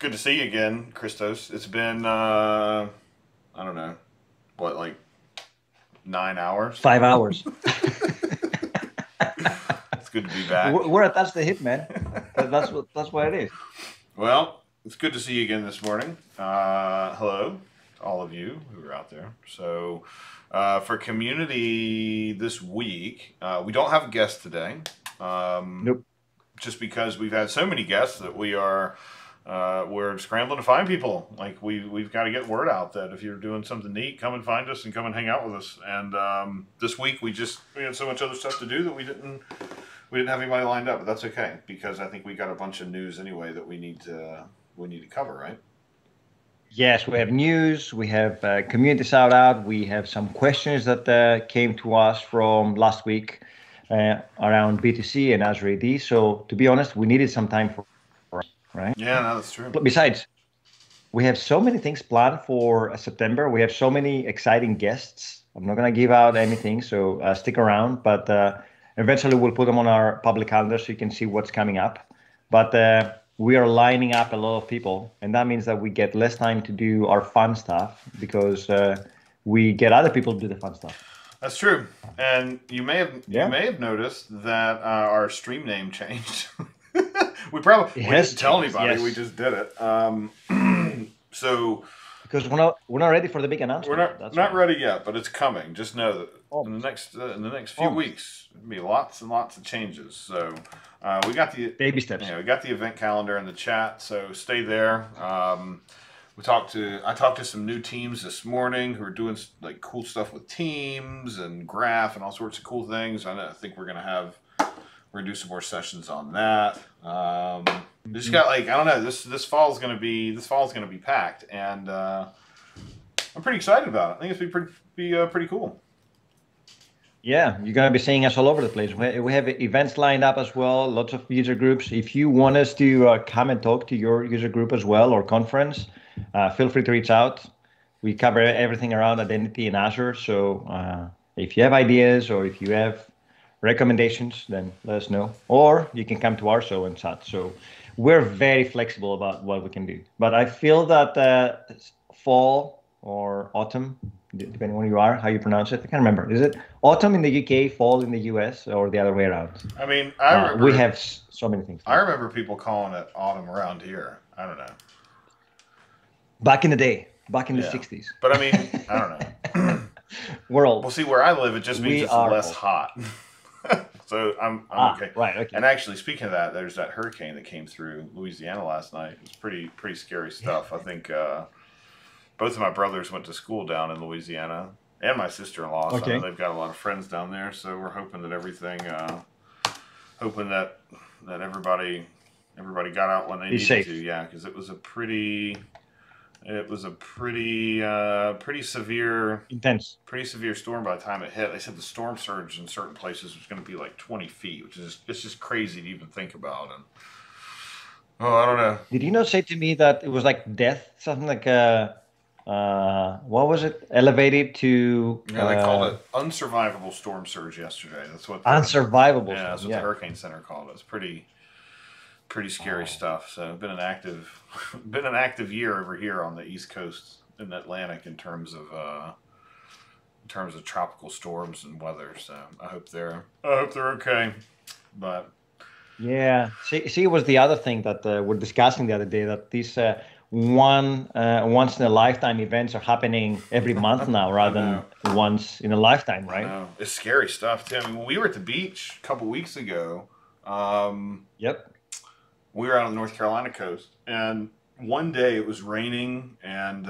good to see you again, Christos. It's been I don't know, what, like 9 hours? 5 hours. It's good to be back. We're attached to the hip, man. That's what it is. Well, it's good to see you again this morning. Hello to all of you who are out there. So, for community this week, we don't have a guest today. Nope. Just because we've had so many guests that we're scrambling to find people. Like we've got to get word out that if you're doing something neat, come and find us and come and hang out with us. And this week we had so much other stuff to do that we didn't have anybody lined up. But that's okay because I think we got a bunch of news anyway that we need to cover, right? Yes, we have news. We have community shout out. We have some questions that came to us from last week around BTC and Azure AD. So to be honest, we needed some time for us, right? Yeah, no, that's true. Besides, we have so many things planned for September. We have so many exciting guests. I'm not going to give out anything, so stick around. But eventually, we'll put them on our public calendar so you can see what's coming up. But we are lining up a lot of people, and that means that we get less time to do our fun stuff because we get other people to do the fun stuff. That's true, and you may have noticed that our stream name changed. we didn't tell anybody. Yes. We just did it. So because we're not ready for the big announcement. We're not ready yet, but it's coming. Just know that Almost. in the next few weeks, there'll be lots and lots of changes. So we got the baby steps. Yeah, we got the event calendar in the chat. So stay there. I talked to some new teams this morning who are doing like cool stuff with teams and graph and all sorts of cool things. I think we're gonna do some more sessions on that. We just got I don't know, this fall is gonna be packed, and I'm pretty excited about it. I think it's gonna be pretty cool. Yeah, you're going to be seeing us all over the place. We have events lined up as well, lots of user groups. If you want us to come and talk to your user group as well or conference, feel free to reach out. We cover everything around identity in Azure. So if you have ideas or if you have recommendations, then let us know. Or you can come to our show and chat. So we're very flexible about what we can do. But I feel that fall or autumn, depending on where you are, how you pronounce it. I can't remember. Is it autumn in the UK, fall in the US, or the other way around? I mean, we have so many things. I remember people calling it autumn around here. I don't know. Back in the day, back in the 60s. But I mean, I don't know. We're old. Well, see, where I live, it just means it's less hot. So I'm okay. Right. Okay. And actually, speaking of that, there's that hurricane that came through Louisiana last night. It was pretty scary stuff. I think both of my brothers went to school down in Louisiana, and my sister-in-law. So they've got a lot of friends down there. So we're hoping that that everybody got out when they needed to. Yeah, because it was a pretty severe, intense, pretty severe storm by the time it hit. They said the storm surge in certain places was going to be like 20 feet, which is it's just crazy to even think about. And I don't know. Did you not say to me that it was like death, something like what was it? Elevated to they called it unsurvivable storm surge yesterday. That's what unsurvivable. Yeah, that's what the Hurricane Center called it. It's pretty scary stuff. So been an active year over here on the East Coast in the Atlantic in terms of tropical storms and weather. So I hope they're okay. But yeah, see, it was the other thing that we're discussing the other day, that these once in a lifetime events are happening every month now rather than once in a lifetime, right? I know. It's scary stuff too. I mean, when we were at the beach a couple weeks ago, yep. We were out on the North Carolina coast, and one day it was raining and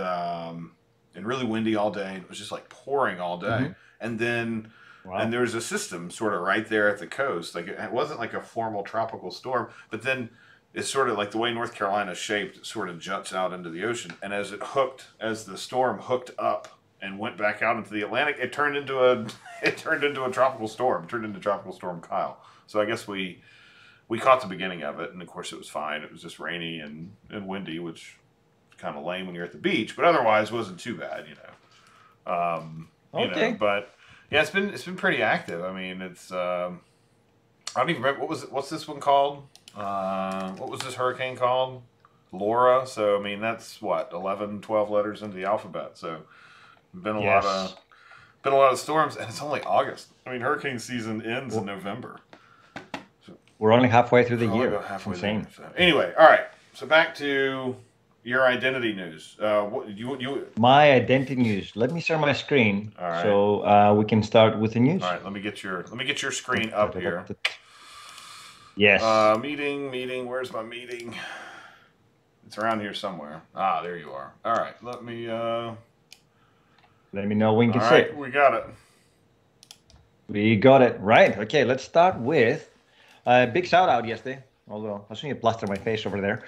really windy all day. It was just like pouring all day, and then and there was a system sort of right there at the coast. Like it wasn't like a formal tropical storm, but then it's sort of like the way North Carolina is shaped. It sort of juts out into the ocean, and as the storm hooked up and went back out into the Atlantic, it turned into a tropical storm. It turned into Tropical Storm Kyle. So I guess we caught the beginning of it, and of course it was fine. It was just rainy and windy, which is kind of lame when you're at the beach, but otherwise wasn't too bad, you know. But yeah, it's been pretty active. I mean, it's I don't even remember what's this one called? What was this hurricane called? Laura. So I mean, that's what 11, 12 letters into the alphabet. So been a lot Yes. of storms, and it's only August. I mean, hurricane season ends in November. We're only halfway through the Probably year. about halfway It's insane. there. So anyway, all right. So back to your identity news. What you? My identity news. Let me share my screen All right. so we can start with the news. All right. Let me get your screen up here. Yes. Meeting. Where's my meeting? It's around here somewhere. Ah, there you are. All right. Let me know when you can see it. We got it. We got it. Right. Okay, let's start with a big shout out yesterday. Although I see you plaster my face over there.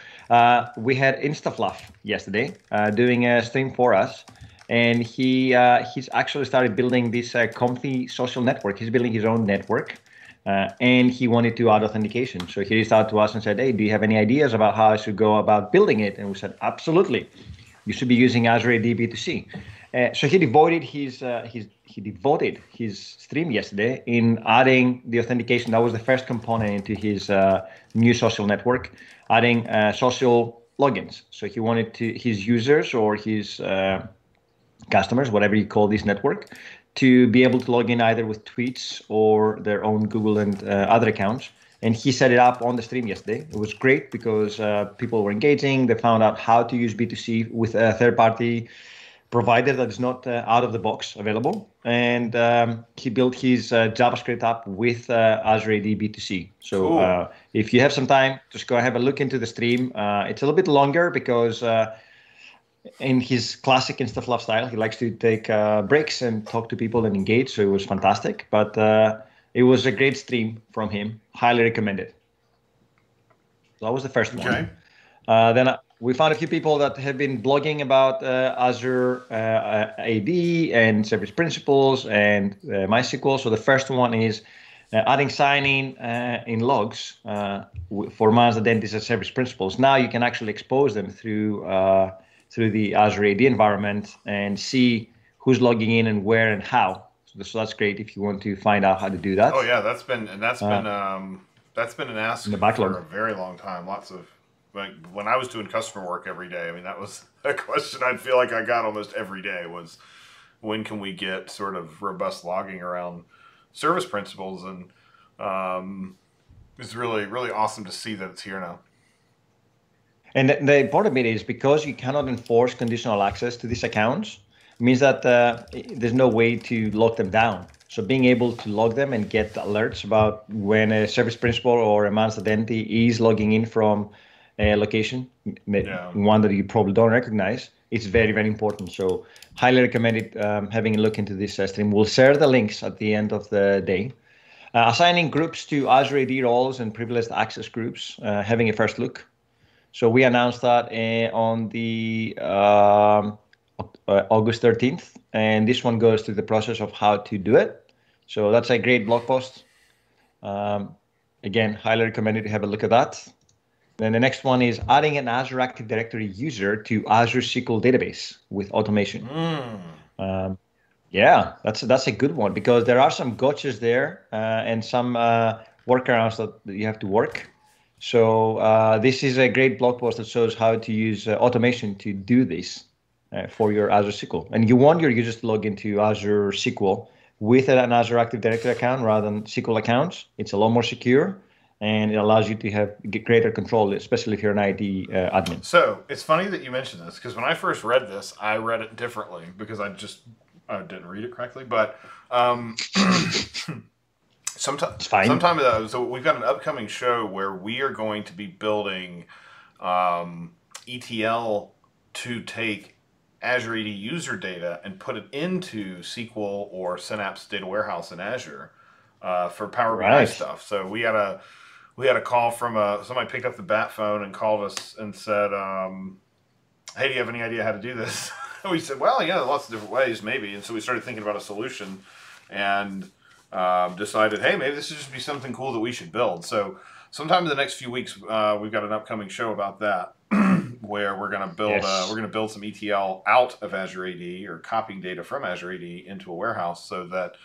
We had InstaFluff yesterday doing a stream for us. And he's actually started building this Comfy social network. He's building his own network. And he wanted to add authentication. So he reached out to us and said, hey, do you have any ideas about how I should go about building it? And we said, absolutely. You should be using Azure AD B2C. So he devoted his stream yesterday in adding the authentication. That was the first component into his new social network, adding social logins. So he wanted his users or his customers, whatever you call this network, to be able to log in either with tweets or their own Google and other accounts. And he set it up on the stream yesterday. It was great because people were engaging. They found out how to use B2C with a third-party provider that is not out of the box available. And he built his JavaScript app with Azure AD B2C. So cool. If you have some time, just go have a look into the stream. It's a little bit longer because in his classic InstaFluff style, he likes to take breaks and talk to people and engage. So it was fantastic. But it was a great stream from him. Highly recommended. So that was the first one. Then we found a few people that have been blogging about Azure AD and service principals and MySQL. So the first one is adding signing in logs for managed identities and service principals. Now you can actually expose them through the Azure AD environment and see who's logging in and where and how. So that's great if you want to find out how to do that. Oh yeah, that's been an ask for a very long time. Lots of. Like when I was doing customer work every day, I mean, that was a question I'd feel like I got almost every day was when can we get sort of robust logging around service principals? And it's really, really awesome to see that it's here now. And the important bit is because you cannot enforce conditional access to these accounts, means that there's no way to lock them down. So being able to log them and get alerts about when a service principal or a managed identity is logging in from a location, one that you probably don't recognize, it's very, very important. So highly recommend it, having a look into this stream. We'll share the links at the end of the day. Assigning groups to Azure AD roles and privileged access groups, having a first look. So we announced that on the August 13th, and this one goes through the process of how to do it. So that's a great blog post. Again, highly recommended to have a look at that. Then the next one is adding an Azure Active Directory user to Azure SQL database with automation. Yeah, that's a good one because there are some gotchas there and some workarounds that you have to work. So this is a great blog post that shows how to use automation to do this for your Azure SQL. And you want your users to log into Azure SQL with an Azure Active Directory account rather than SQL accounts. It's a lot more secure. And it allows you to have greater control, especially if you're an ID admin. So it's funny that you mentioned this because when I first read this, I read it differently because I didn't read it correctly. But sometime so we've got an upcoming show where we are going to be building ETL to take Azure AD user data and put it into SQL or Synapse Data Warehouse in Azure for Power BI stuff. So we had a call from somebody picked up the bat phone and called us and said, hey, do you have any idea how to do this? And we said, well, yeah, lots of different ways, maybe. And so we started thinking about a solution and decided, hey, maybe this should just be something cool that we should build. So sometime in the next few weeks, we've got an upcoming show about that where we're going to build build some ETL out of Azure AD or copying data from Azure AD into a warehouse so that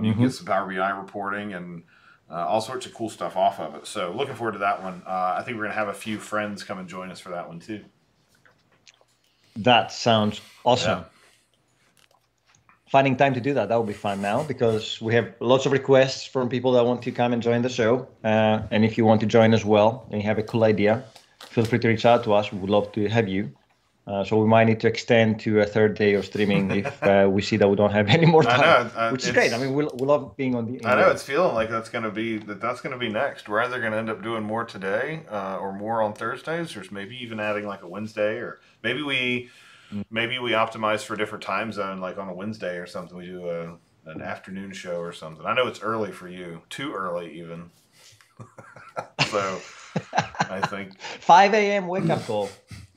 you can get some Power BI reporting and all sorts of cool stuff off of it. So looking forward to that one. I think we're going to have a few friends come and join us for that one too. That sounds awesome. Yeah. Finding time to do that would be fun now, because we have lots of requests from people that want to come and join the show. And if you want to join as well and you have a cool idea, feel free to reach out to us. We would love to have you. So we might need to extend to a third day of streaming if we see that we don't have any more time, which is great. I mean, we love being on the. I know it's feeling like that's going to be next. We're either going to end up doing more today or more on Thursdays, or maybe even adding like a Wednesday, or maybe we optimize for a different time zone, like on a Wednesday or something. We do an afternoon show or something. I know it's early for you, too early even. So I think 5 a.m. wake up call.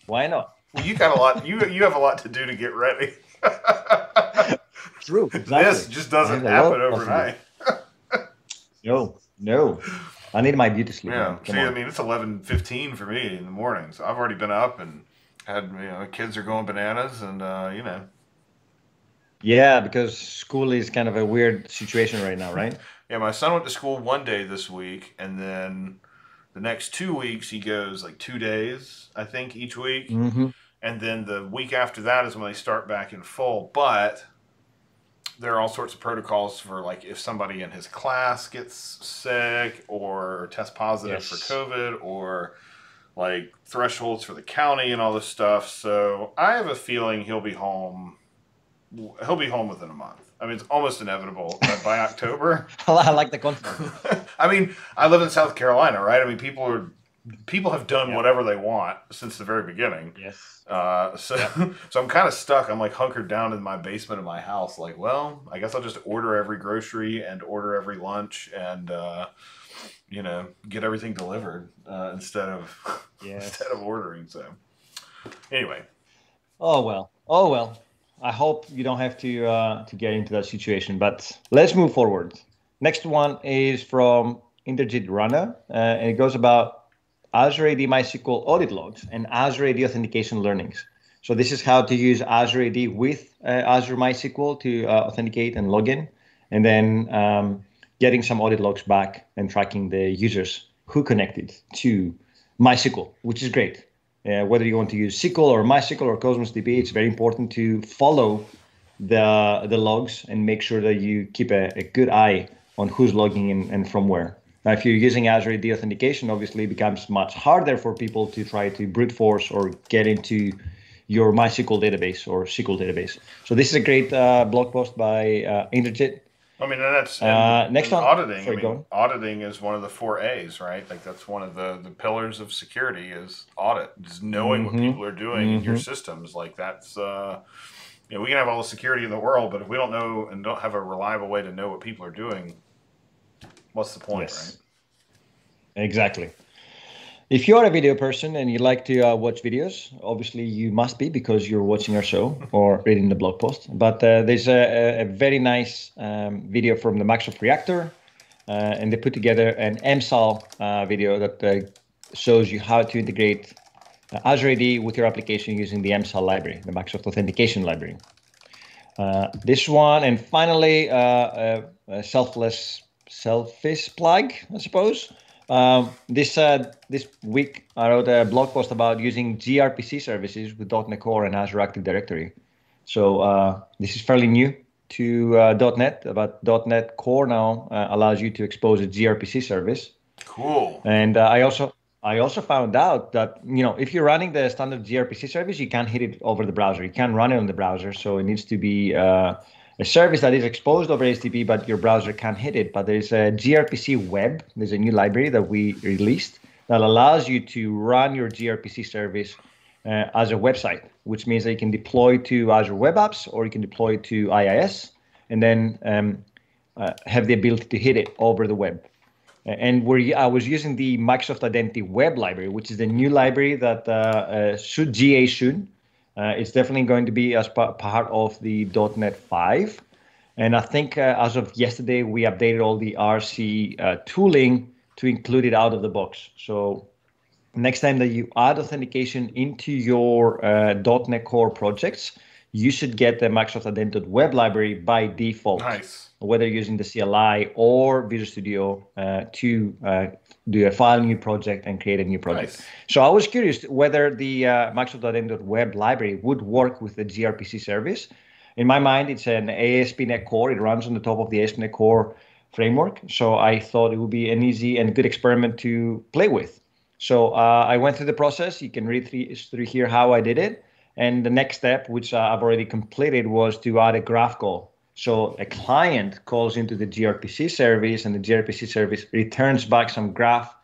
Why not? Well, you got a lot. You have a lot to do to get ready. True. Exactly. This just doesn't happen overnight. No. I need my beauty sleep. Yeah. See, I mean, it's 11:15 for me in the morning, so I've already been up and had kids are going bananas, and Yeah, because school is kind of a weird situation right now, right? Yeah, my son went to school one day this week, and then the next 2 weeks he goes like 2 days, I think, each week. Mm-hmm. And then the week after that is when they start back in full. But there are all sorts of protocols for, like, if somebody in his class gets sick or tests positive for COVID, or like thresholds for the county and all this stuff. So I have a feeling he'll be home. He'll be home within a month. I mean, it's almost inevitable that by October. I like the confidence. I mean, I live in South Carolina, right? I mean, people have done whatever they want since the very beginning. Yes. So I'm kind of stuck. I'm like hunkered down in my basement of my house. Like, well, I guess I'll just order every grocery and order every lunch and get everything delivered instead of ordering. So anyway. Oh well. I hope you don't have to get into that situation. But let's move forward. Next one is from Inderjit Rana, and it goes about Azure AD MySQL audit logs and Azure AD authentication learnings. So this is how to use Azure AD with Azure MySQL to authenticate and log in, and then getting some audit logs back and tracking the users who connected to MySQL, which is great. Whether you want to use SQL or MySQL or Cosmos DB, it's very important to follow the logs and make sure that you keep a good eye on who's logging in and from where. Now, if you're using Azure AD authentication, obviously it becomes much harder for people to try to brute force or get into your MySQL database or SQL database. So this is a great blog post by Inderjit. I mean, that's next one. Auditing. Sorry, auditing is one of the 4 A's, right? Like that's one of the pillars of security is audit. Just knowing what people are doing in your systems. Like that's, we can have all the security in the world, but if we don't know and don't have a reliable way to know what people are doing, what's the point, right? Exactly. If you're a video person and you like to watch videos, obviously you must be because you're watching our show or reading the blog post. But there's a very nice video from the Microsoft Reactor, and they put together an MSAL video that shows you how to integrate Azure AD with your application using the MSAL library, the Microsoft Authentication Library. This one, and finally, a selfish plug, I suppose. This week, I wrote a blog post about using gRPC services with .NET Core and Azure Active Directory. So this is fairly new to .NET, but .NET Core now allows you to expose a gRPC service. Cool. And I also found out that if you're running the standard gRPC service, you can't hit it over the browser. You can't run it on the browser, so it needs to be a service that is exposed over HTTP, but your browser can't hit it. But there's a gRPC web. There's a new library that we released that allows you to run your gRPC service as a website, which means that you can deploy to Azure Web Apps or you can deploy to IIS, and then have the ability to hit it over the web. And I was using the Microsoft Identity Web Library, which is the new library that should GA soon. It's definitely going to be as part of the .NET 5. And I think as of yesterday, we updated all the RC tooling to include it out of the box. So next time that you add authentication into your .NET Core projects, you should get the Microsoft Identity Web Library by default. Nice. Whether you're using the CLI or Visual Studio to do a file new project and create a new project. Nice. So I was curious whether the Microsoft Identity Web Library would work with the gRPC service. In my mind, it's an ASP.NET Core. It runs on the top of the ASP.NET Core framework. So I thought it would be an easy and good experiment to play with. So I went through the process. You can read through here how I did it. And the next step, which I've already completed, was to add a graph call. So a client calls into the gRPC service, and the gRPC service returns back some graph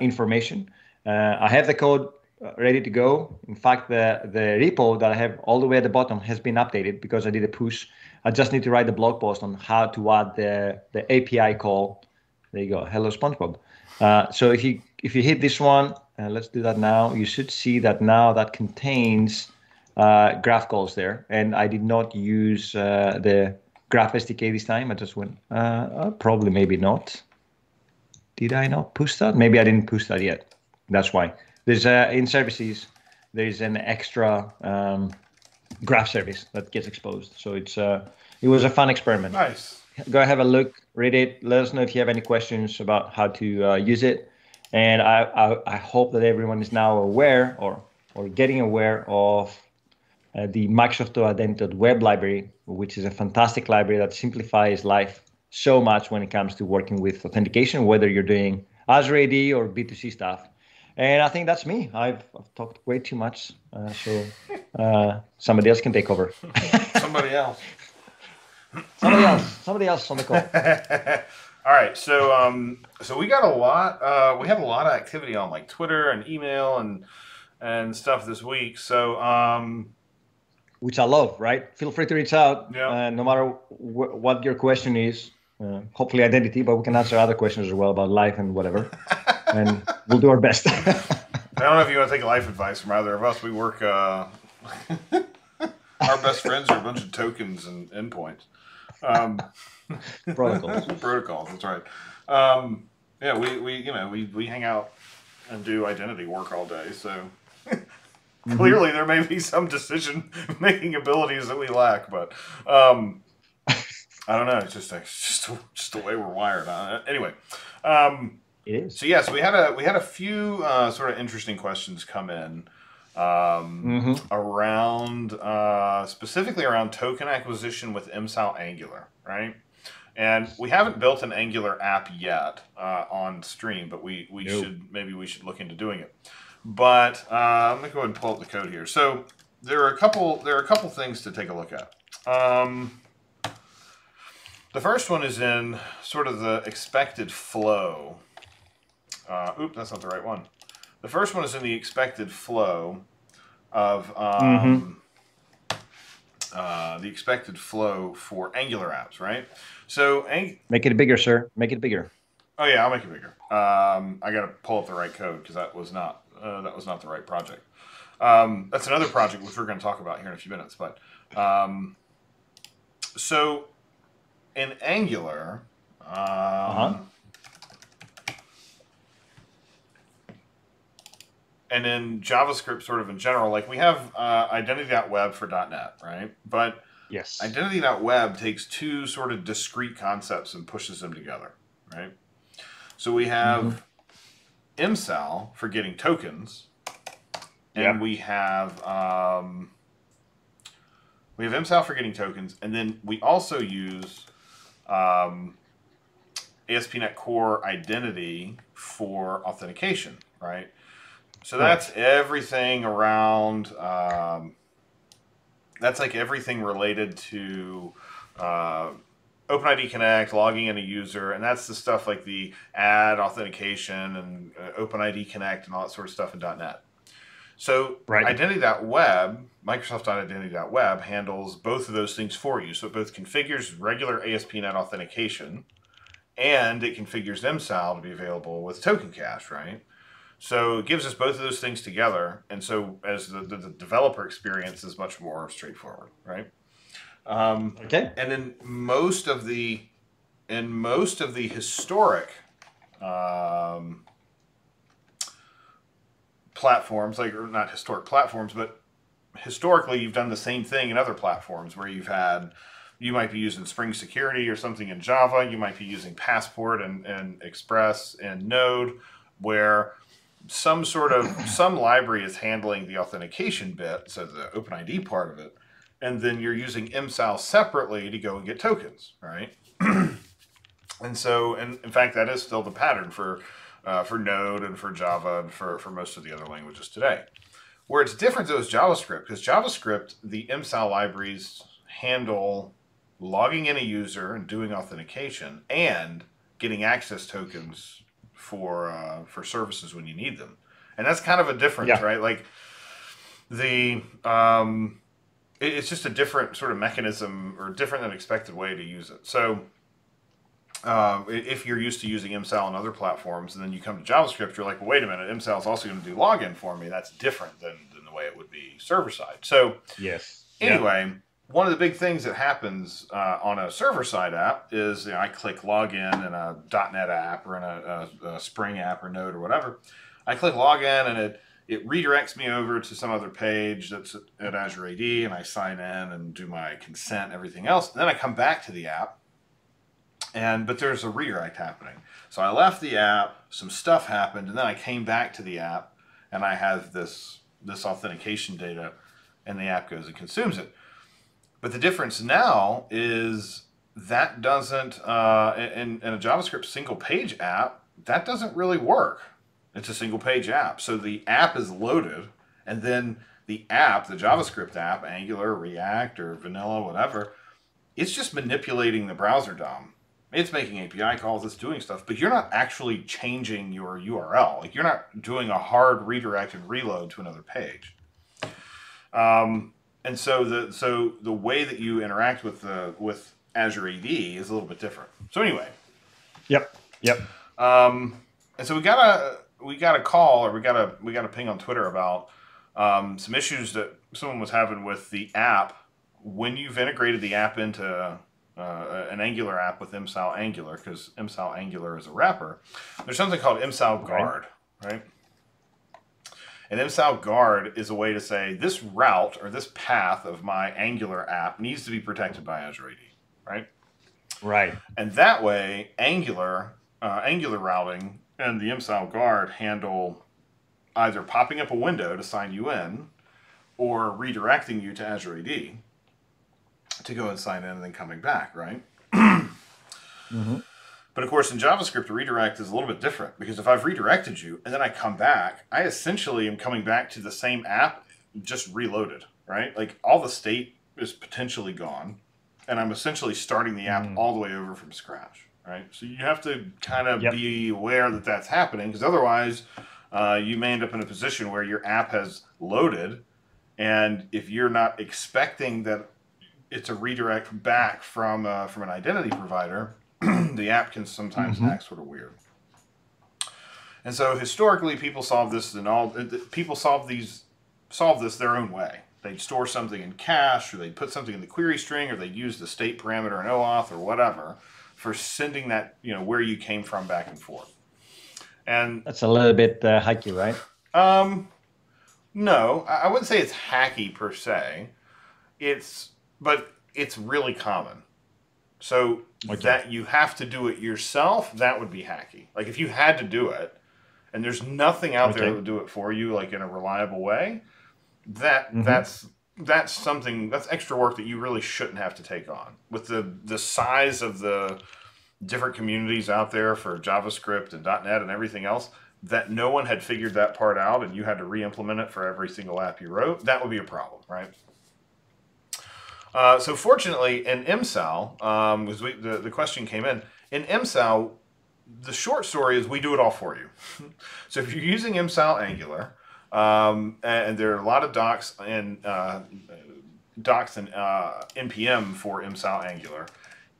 information. I have the code ready to go. In fact, the repo that I have all the way at the bottom has been updated because I did a push. I just need to write the blog post on how to add the API call. There you go. Hello, SpongeBob. So if you hit this one, let's do that now. You should see that now that contains graph calls there. And I did not use the Graph SDK this time. I just went, probably maybe not. Did I not push that? Maybe I didn't push that yet. That's why. There's in services, there's an extra graph service that gets exposed. So it was a fun experiment. Nice. Go have a look, read it. Let us know if you have any questions about how to use it. And I hope that everyone is now aware or getting aware of the Microsoft Identity Web Library, which is a fantastic library that simplifies life so much when it comes to working with authentication, whether you're doing Azure AD or B2C stuff. And I think that's me. I've talked way too much, so somebody else can take over. Somebody else. Somebody else on the call. All right, so we got a lot. We have a lot of activity on like Twitter and email and stuff this week. So which I love, right? Feel free to reach out, yeah. No matter what your question is. Hopefully identity, but we can answer other questions as well about life and whatever. And we'll do our best. I don't know if you want to take life advice from either of us. We work. Our best friends are a bunch of tokens and endpoints. Protocols. That's right. Yeah, we hang out and do identity work all day. So clearly there may be some decision making abilities that we lack, but I don't know. It's just the way we're wired. Anyway. It is. So yes, we had a few sort of interesting questions come in around specifically around token acquisition with MSAL Angular, right? And we haven't built an Angular app yet on Stream, but we should look into doing it. But let me go ahead and pull up the code here. So there are a couple things to take a look at. The first one is in sort of the expected flow. Oops, that's not the right one. The first one is in the expected flow of the expected flow for Angular apps, right? So make it bigger, sir. Make it bigger. Oh yeah, I'll make it bigger. I got to pull up the right code because that was not the right project. That's another project which we're going to talk about here in a few minutes. But so in Angular. And in JavaScript, sort of in general, like we have identity.web for .NET, right? But yes, identity.web takes two sort of discrete concepts and pushes them together, right? So we have MSAL for getting tokens, and we have MSAL for getting tokens, and then we also use ASP.NET Core Identity for authentication, right? So that's everything around, that's like everything related to OpenID Connect, logging in a user, and that's the stuff like the add authentication and OpenID Connect and all that sort of stuff in .NET. So Identity.web, Microsoft Identity.web handles both of those things for you. So it both configures regular ASP.NET authentication and it configures MSAL to be available with token cache, right? So it gives us both of those things together, and so as the developer experience is much more straightforward, right? Okay. And in most of the historic platforms, like or not historic platforms, but historically, you've done the same thing in other platforms where you might be using Spring Security or something in Java. You might be using Passport and Express and Node, where some library is handling the authentication bit, so the OpenID part of it, and then you're using MSAL separately to go and get tokens, right? And so, and in fact, that is still the pattern for Node and for Java and for most of the other languages today. Where it's different though is JavaScript, because JavaScript, the MSAL libraries handle logging in a user and doing authentication and getting access tokens for services when you need them, and that's kind of a difference, right? Like it's just a different sort of mechanism or different than expected way to use it. So if you're used to using MSAL on other platforms and then you come to JavaScript, you're like, well, wait a minute, MSAL is also going to do login for me. That's different than the way it would be server side. So anyway, one of the big things that happens on a server side app is I click login in a .NET app or in a Spring app or Node or whatever. I click login and it redirects me over to some other page that's at Azure AD, and I sign in and do my consent and everything else. And then I come back to the app. But there's a redirect happening. So I left the app, some stuff happened, and then I came back to the app, and I have this authentication data, and the app goes and consumes it. But the difference now is that doesn't, in a JavaScript single page app, that doesn't really work. It's a single page app. So the app is loaded, and then the app, the JavaScript app, Angular, React, or Vanilla, whatever, it's just manipulating the browser DOM. It's making API calls, it's doing stuff, but you're not actually changing your URL. Like, you're not doing a hard redirect and reload to another page. And so the way that you interact with Azure AD is a little bit different. So anyway. Yep. And so we got a call, or we got a ping on Twitter about some issues that someone was having with the app when you've integrated the app into an Angular app with MSAL Angular, because MSAL Angular is a wrapper. There's something called MSAL Guard, right? And MSAL Guard is a way to say this route or this path of my Angular app needs to be protected by Azure AD, right? Right. And that way, Angular routing and the MSAL Guard handle either popping up a window to sign you in or redirecting you to Azure AD to go and sign in and then coming back, right? But of course, in JavaScript, a redirect is a little bit different, because if I've redirected you and then I come back, I essentially am coming back to the same app, just reloaded, right? Like, all the state is potentially gone, and I'm essentially starting the app all the way over from scratch, right? So you have to kind of be aware that that's happening, because otherwise you may end up in a position where your app has loaded, and if you're not expecting that it's a redirect back from an identity provider, the app can sometimes act sort of weird. And so historically, people solve this their own way. They'd store something in cache, or they'd put something in the query string, or they'd use the state parameter in OAuth or whatever for sending that, where you came from back and forth. And that's a little bit hacky, right? No, I wouldn't say it's hacky per se. But it's really common. So that you have to do it yourself, that would be hacky. Like, if you had to do it, and there's nothing out there that would do it for you, like in a reliable way, that's something, that's extra work that you really shouldn't have to take on. With the size of the different communities out there for JavaScript and .NET and everything else, that no one had figured that part out, and you had to re-implement it for every single app you wrote, that would be a problem, right? So fortunately, in MSAL, because the question came in MSAL, the short story is we do it all for you. So if you're using MSAL Angular, and there are a lot of docs and NPM for MSAL Angular,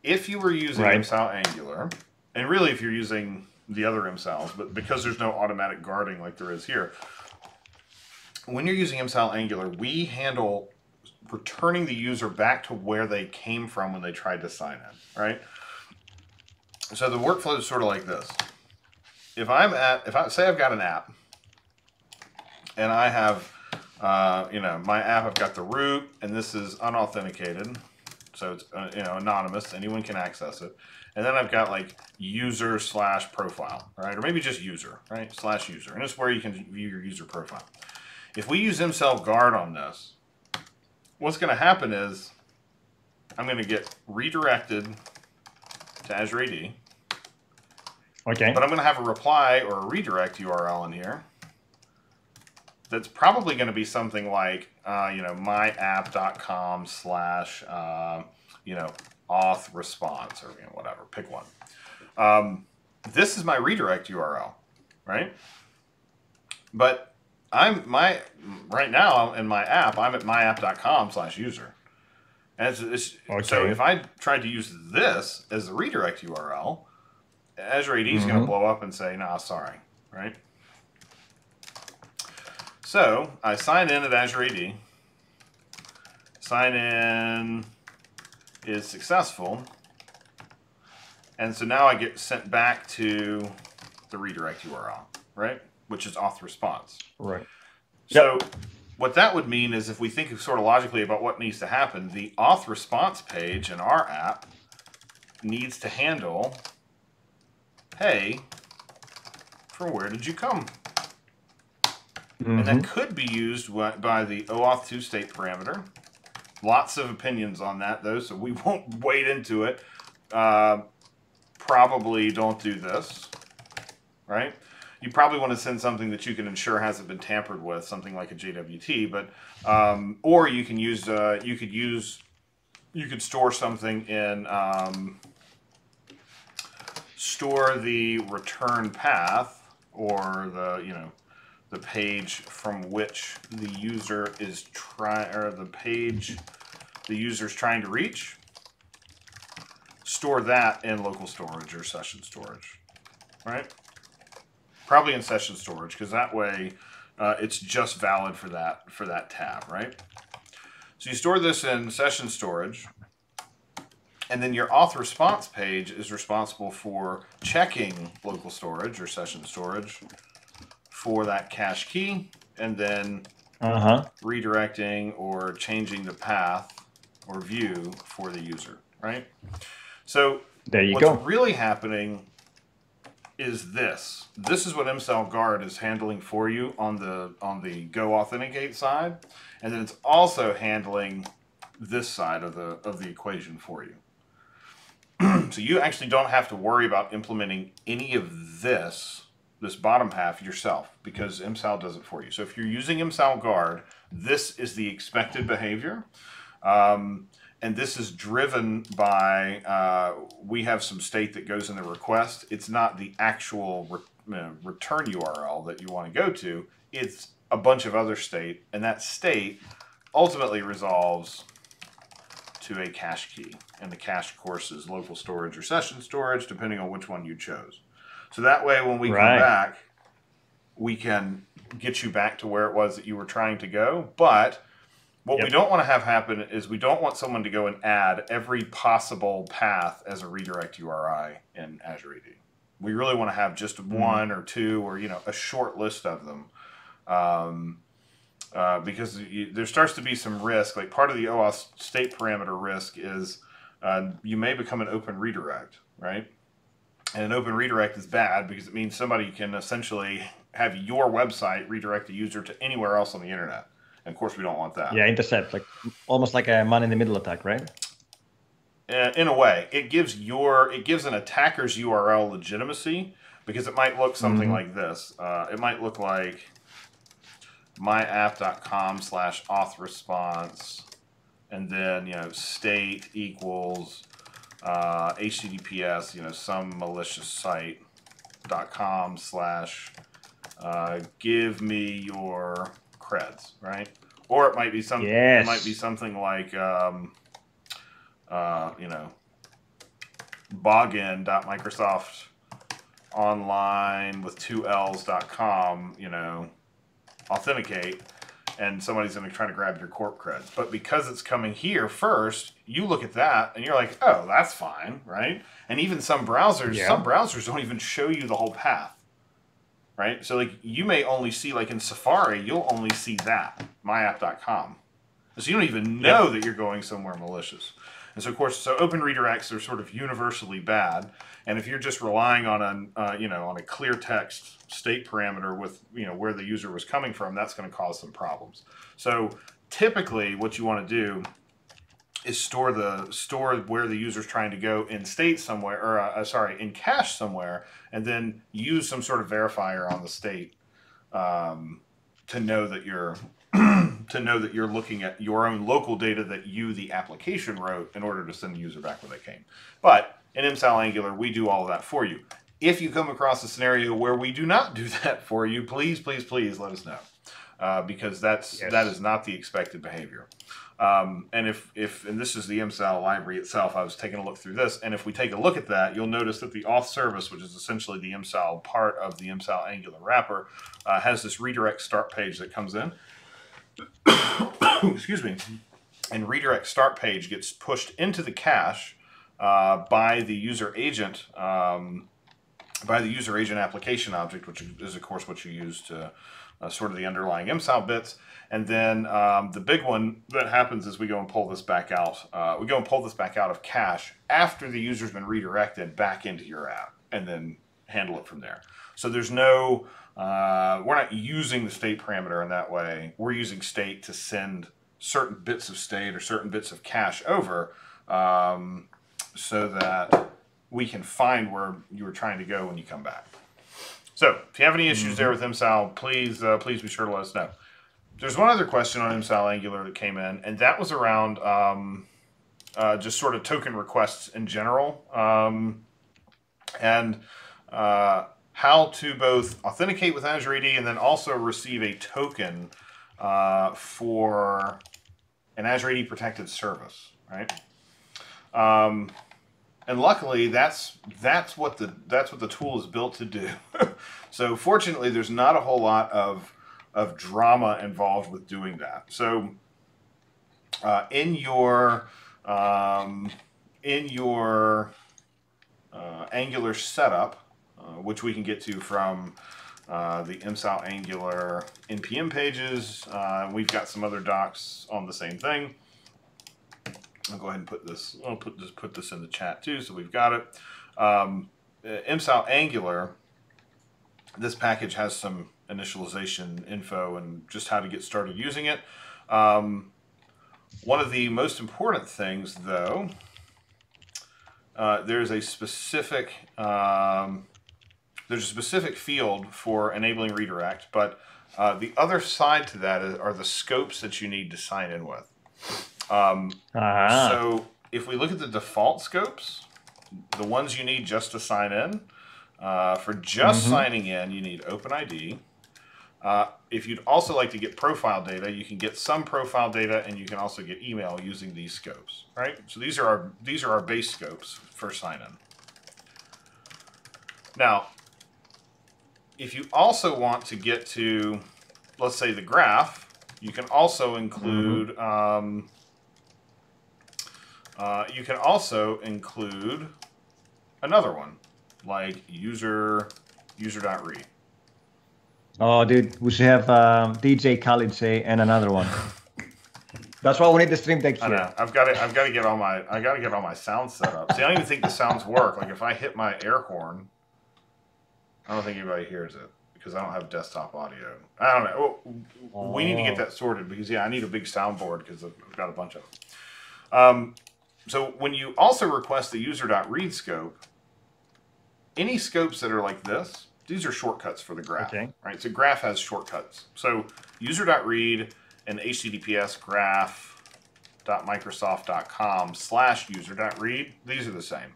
if you were using MSAL Angular, and really if you're using the other MSALs, but because there's no automatic guarding like there is here, when you're using MSAL Angular, we handle returning the user back to where they came from when they tried to sign in, right? So the workflow is sort of like this. If I say I've got an app, and I have You know, my app, I've got the root, and this is unauthenticated. So it's, you know, anonymous. Anyone can access it. And then I've got like user/profile, right? Or maybe just user, right? /user. And it's where you can view your user profile. If we use mcell guard on this, what's going to happen is I'm going to get redirected to Azure AD. Okay. But I'm going to have a reply or a redirect URL in here that's probably going to be something like, you know, myapp.com/ you know, auth response, or, you know, whatever, pick one. This is my redirect URL, right? But right now in my app, I'm at myapp.com/user. And okay. So if I tried to use this as the redirect URL, Azure AD is going to blow up and say, nah, sorry, right? So I sign in at Azure AD. Sign in is successful. And so now I get sent back to the redirect URL, right? Which is auth response. Right. So what that would mean is, if we think sort of logically about what needs to happen, the auth response page in our app needs to handle, hey, from where did you come? And that could be used by the OAuth2 state parameter. Lots of opinions on that, though, so we won't wade into it. Probably don't do this, right? You probably want to send something that you can ensure hasn't been tampered with, something like a JWT, but or you can use you could store something in store the return path, or the, you know, the page from which the user is the user's trying to reach. Store that in local storage or session storage, right? Probably in session storage, because that way it's just valid for that tab, right? So you store this in session storage, and then your auth response page is responsible for checking local storage or session storage for that cache key, and then redirecting or changing the path or view for the user, right? So there you go. What's really happening is this. This is what mcell guard is handling for you on the Go Authenticate side, and then it's also handling this side of the equation for you. So you actually don't have to worry about implementing any of this bottom half yourself, because mcell does it for you. So if you're using mcell guard, this is the expected behavior. And this is driven by, we have some state that goes in the request. It's not the actual return URL that you want to go to. It's a bunch of other state, and that state ultimately resolves to a cache key. And the cache, of course, is local storage or session storage, depending on which one you chose. So that way, when we come back, we can get you back to where it was that you were trying to go. But what we don't want to have happen is, we don't want someone to go and add every possible path as a redirect URI in Azure AD. We really want to have just one or two, or, you know, a short list of them, because there starts to be some risk. Like, part of the OAuth state parameter risk is you may become an open redirect, right? And an open redirect is bad, because it means somebody can essentially have your website redirect the user to anywhere else on the internet. And of course, we don't want that. Yeah, intercept, like almost like a man-in-the-middle attack, right? In a way, it gives an attacker's URL legitimacy, because it might look something like this. It might look like myapp.com/auth response, and then, you know, state equals HTTPS, you know, some malicious site.com/ give me your creds, right? Or it might be something. It might be something like, you know, bogin.microsoftonline with 2 L's.com, you know, authenticate, and somebody's going to try to grab your corp creds. But because it's coming here first, you look at that and you're like, oh, that's fine, right? And even some browsers don't even show you the whole path, right? So like you may only see, like in Safari, you'll only see that, myapp.com. So you don't even know that you're going somewhere malicious. And so, of course, open redirects are sort of universally bad. And if you're just relying on on a clear text state parameter with where the user was coming from, that's going to cause some problems. So typically, what you want to do is store where the user's trying to go in state somewhere, or in cache somewhere, and then use some sort of verifier on the state to know that you're looking at your own local data that the application wrote in order to send the user back where they came. But in MSAL Angular, we do all of that for you. If you come across a scenario where we do not do that for you, please, please, please let us know, because that is not the expected behavior. And if this is the MSAL library itself, I was taking a look through this, and if we take a look at that, you'll notice that the auth service, which is essentially the MSAL part of the MSAL Angular wrapper, has this redirect start page that comes in. Excuse me. And redirect start page gets pushed into the cache by the user agent, application object, which is of course what you use to sort of the underlying MSAL bits. And then the big one that happens is we go and pull this back out. We go and pull this back out of cache after the user's been redirected back into your app, and then handle it from there. So there's no, we're not using the state parameter in that way. We're using state to send certain bits of state or certain bits of cache over so that we can find where you were trying to go when you come back. So if you have any issues there with MSAL, please be sure to let us know. There's one other question on MSAL Angular that came in, and that was around just sort of token requests in general, and how to both authenticate with Azure AD and then also receive a token for an Azure AD protected service, right? And luckily, that's what the tool is built to do. So fortunately, there's not a whole lot of drama involved with doing that. So in your Angular setup, which we can get to from the MSAL Angular NPM pages, we've got some other docs on the same thing. I'll go ahead and put this. I'll put this in the chat too, so we've got it. MSAL Angular. This package has some initialization info and just how to get started using it. One of the most important things, though, there's a specific field for enabling redirect, but the other side to that are the scopes that you need to sign in with. So if we look at the default scopes, the ones you need just to sign in, for just signing in, you need OpenID. If you'd also like to get profile data, you can get some profile data, and you can also get email using these scopes, right? So these are our base scopes for sign-in. Now, if you also want to get to, let's say, the graph, you can also include another one, like user.read. Oh, dude, we should have DJ Khalid say, and another one. That's why we need the stream deck here. I know. I've got to get all my sounds set up. See, I don't even think the sounds work. Like if I hit my air horn, I don't think anybody hears it because I don't have desktop audio. I don't know. We need to get that sorted because I need a big soundboard because I've got a bunch of them. So when you also request the user.read scope, any scopes that are like this, these are shortcuts for the graph, right? So graph has shortcuts. So user.read and https graph.microsoft.com/user.read, these are the same.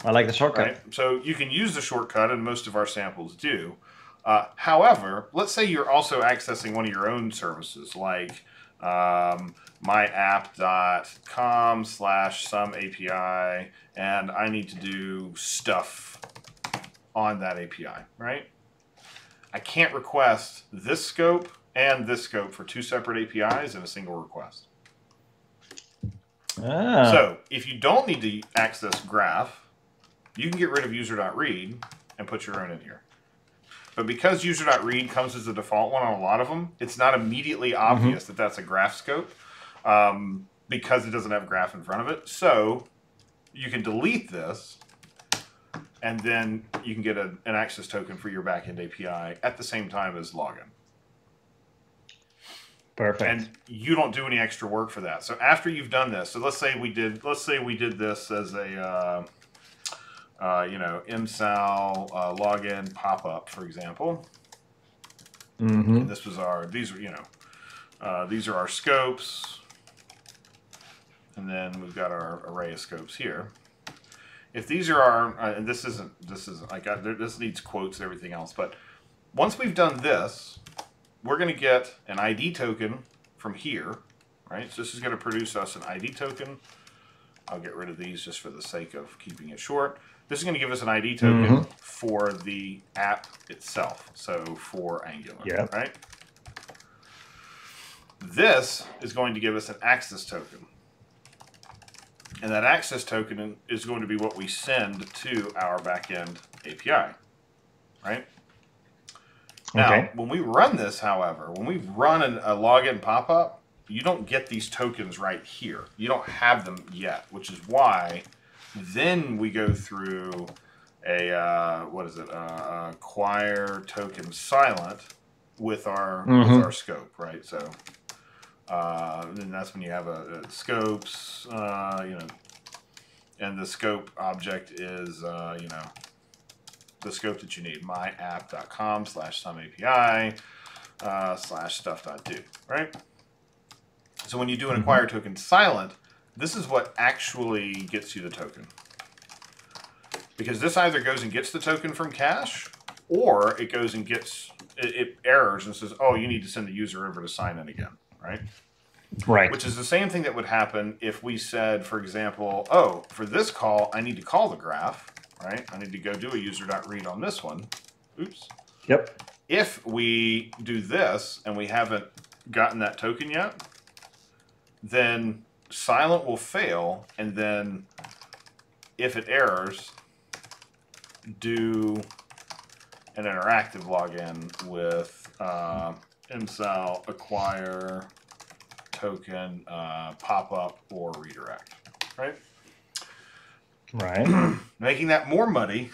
I like the shortcut. Right? So you can use the shortcut, and most of our samples do. However, let's say you're also accessing one of your own services, like myapp.com/some API, and I need to do stuff on that API, right? I can't request this scope and this scope for two separate APIs in a single request. So if you don't need to access graph, You can get rid of user.read and put your own in here. But because user.read comes as the default one on a lot of them, it's not immediately obvious that that's a graph scope because it doesn't have graph in front of it. So you can delete this, and then you can get an access token for your backend API at the same time as login. Perfect. And you don't do any extra work for that. So after you've done this, so let's say we did this as a MSAL login pop-up, for example. And this was these are our scopes, and then we've got our array of scopes here. If these are our, and this needs quotes and everything else, but once we've done this, we're going to get an ID token from here, right? So this is going to produce us an ID token. I'll get rid of these just for the sake of keeping it short. This is going to give us an ID token for the app itself, so for Angular, right? This is going to give us an access token. And that access token is going to be what we send to our backend API, right? Now, when we run this, however, when we run a login pop-up, you don't get these tokens right here. You don't have them yet, which is why then we go through a, acquire token silent with our scope, right? So then that's when you have scopes, and the scope object is, the scope that you need, myapp.com/some-api/stuff.do, right? So when you do an acquire token silent, this is what actually gets you the token. Because this either goes and gets the token from cache, or it goes and gets, it errors and says, oh, you need to send the user over to sign in again, right? Right. Which is the same thing that would happen if we said, for example, oh, for this call, I need to call the graph, right? I need to go do a user.read on this one. Oops. Yep. If we do this and we haven't gotten that token yet, then silent will fail, and then if it errors, do an interactive login with MSAL acquire token pop-up or redirect, right? Right. Making that more muddy.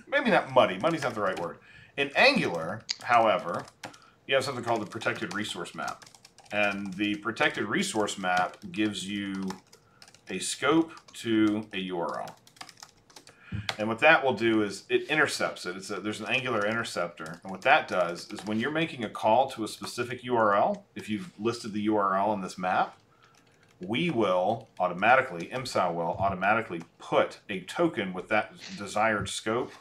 Maybe not muddy. Muddy's not the right word. In Angular, however, you have something called the protected resource map. And the protected resource map gives you a scope to a URL. And what that will do is it intercepts it. There's an Angular interceptor. And what that does is when you're making a call to a specific URL, if you've listed the URL in this map, we will automatically, MSAL will automatically put a token with that desired scope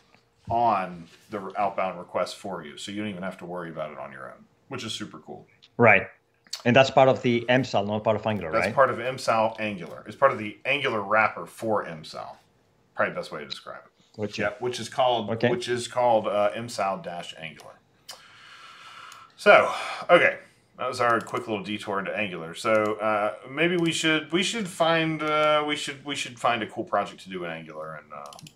on the outbound request for you. So you don't even have to worry about it on your own, which is super cool. Right. And that's part of the MSAL, not part of Angular, right? That's part of MSAL Angular. It's part of the Angular wrapper for MSAL. Probably the best way to describe it. Which is called MSAL-Angular. So, okay. That was our quick little detour into Angular. So maybe we should find a cool project to do in Angular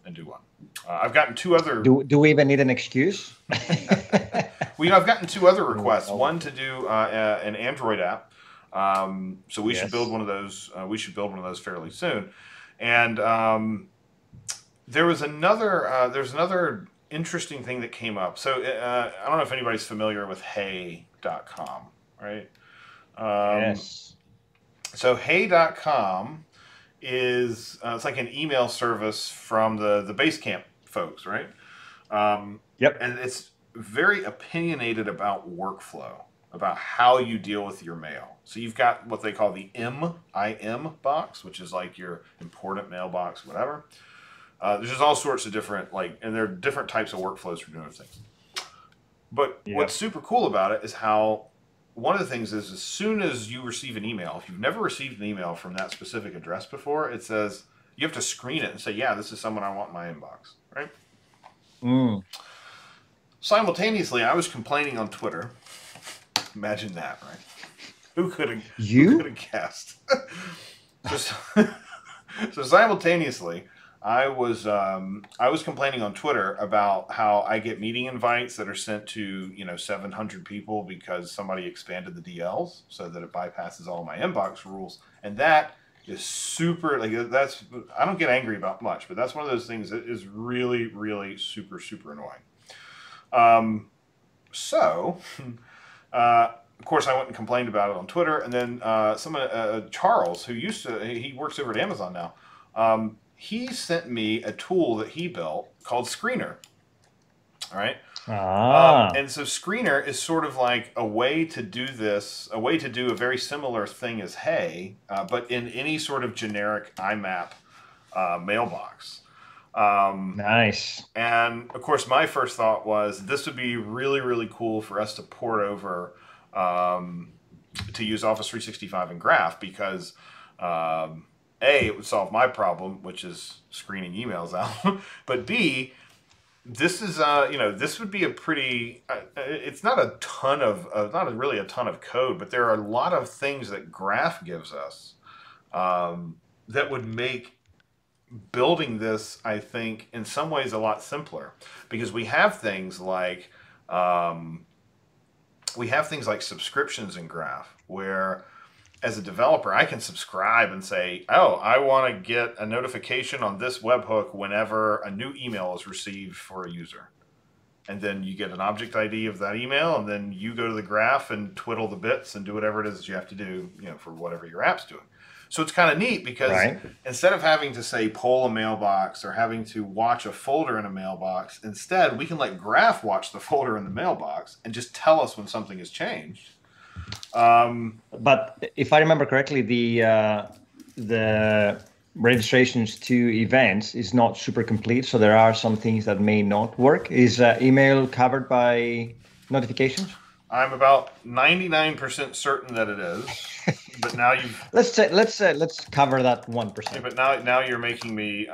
and do one. I've gotten two other. Do we even need an excuse? I've gotten two other requests. One to do an Android app. So we should build one of those. We should build one of those fairly soon. And there's another interesting thing that came up. So I don't know if anybody's familiar with Hey.com. Right? Yes. So Hey.com is it's like an email service from the Basecamp folks, right? Yep. And it's very opinionated about workflow, about how you deal with your mail. So you've got what they call the MIM box, which is like your important mailbox, whatever. There's just all sorts of different, and there are different types of workflows for doing things. But what's super cool about it is how one of the things is as soon as you receive an email, if you've never received an email from that specific address before, it says you have to screen it and say, yeah, this is someone I want in my inbox, right? Simultaneously, I was complaining on Twitter. Imagine that, right? Who could have guessed? So simultaneously, I was complaining on Twitter about how I get meeting invites that are sent to 700 people because somebody expanded the DLs so that it bypasses all my inbox rules, and that is super that's I don't get angry about much, but that's one of those things that is really really super annoying. So of course I went and complained about it on Twitter, and then Charles, who he works over at Amazon now. He sent me a tool that he built called Screener. All right. And so Screener is sort of like a way to do this, a way to do a very similar thing as Hey, but in any sort of generic IMAP mailbox. Nice. And of course, my first thought was this would be really, really cool for us to port over to use Office 365 and Graph because A, it would solve my problem, which is screening emails out. But B, this is this would be a pretty. It's not a ton of really a ton of code, but there are a lot of things that Graph gives us that would make building this, I think, in some ways a lot simpler because we have things like subscriptions in Graph where, as a developer, I can subscribe and say, oh, I want to get a notification on this webhook whenever a new email is received for a user. And then you get an object ID of that email, and then you go to the Graph and twiddle the bits and do whatever it is that you have to do, for whatever your app's doing. So it's kind of neat because instead of having to, say, poll a mailbox or having to watch a folder in a mailbox, instead we can let Graph watch the folder in the mailbox and just tell us when something has changed. But if I remember correctly, the registrations to events is not super complete, so there are some things that may not work. Is email covered by notifications? I'm about 99% certain that it is, but now you've let's cover that 1%. Yeah, but now you're making me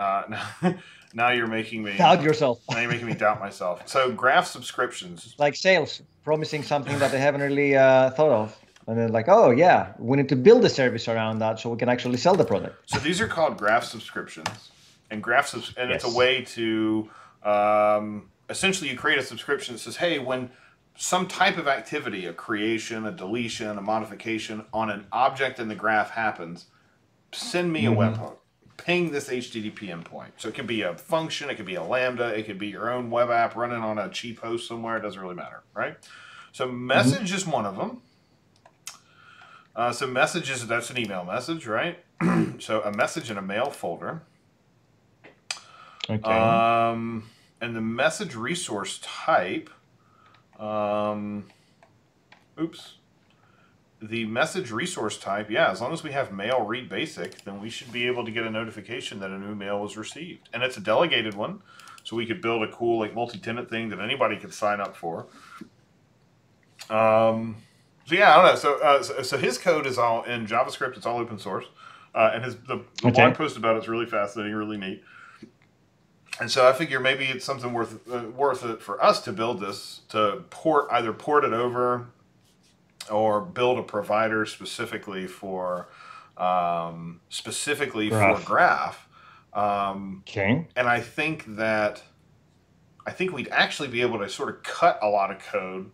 now you're making me doubt yourself. Now you're making me doubt myself. So Graph subscriptions, like sales, promising something that they haven't really thought of, and then like, oh yeah, we need to build a service around that so we can actually sell the product. So these are called Graph subscriptions, and it's a way to essentially you create a subscription that says, hey, when some type of activity, a creation, a deletion, a modification on an object in the Graph happens, send me a webhook. Ping this HTTP endpoint. So it could be a function, it could be a Lambda, it could be your own web app running on a cheap host somewhere. It doesn't really matter, right? So message is one of them. So messages, that's an email message, right? So a message in a mail folder. Okay. And the message resource type. The message resource type, as long as we have mail read basic, then we should be able to get a notification that a new mail was received. And it's a delegated one, so we could build a cool multi-tenant thing that anybody could sign up for. I don't know. So his code is all in JavaScript. It's all open source, and the blog post about it's really fascinating, really neat. And so I figure maybe it's something worth it for us to build this, to either port it over or build a provider specifically for Graph. Okay. And I think we'd actually be able to sort of cut a lot of code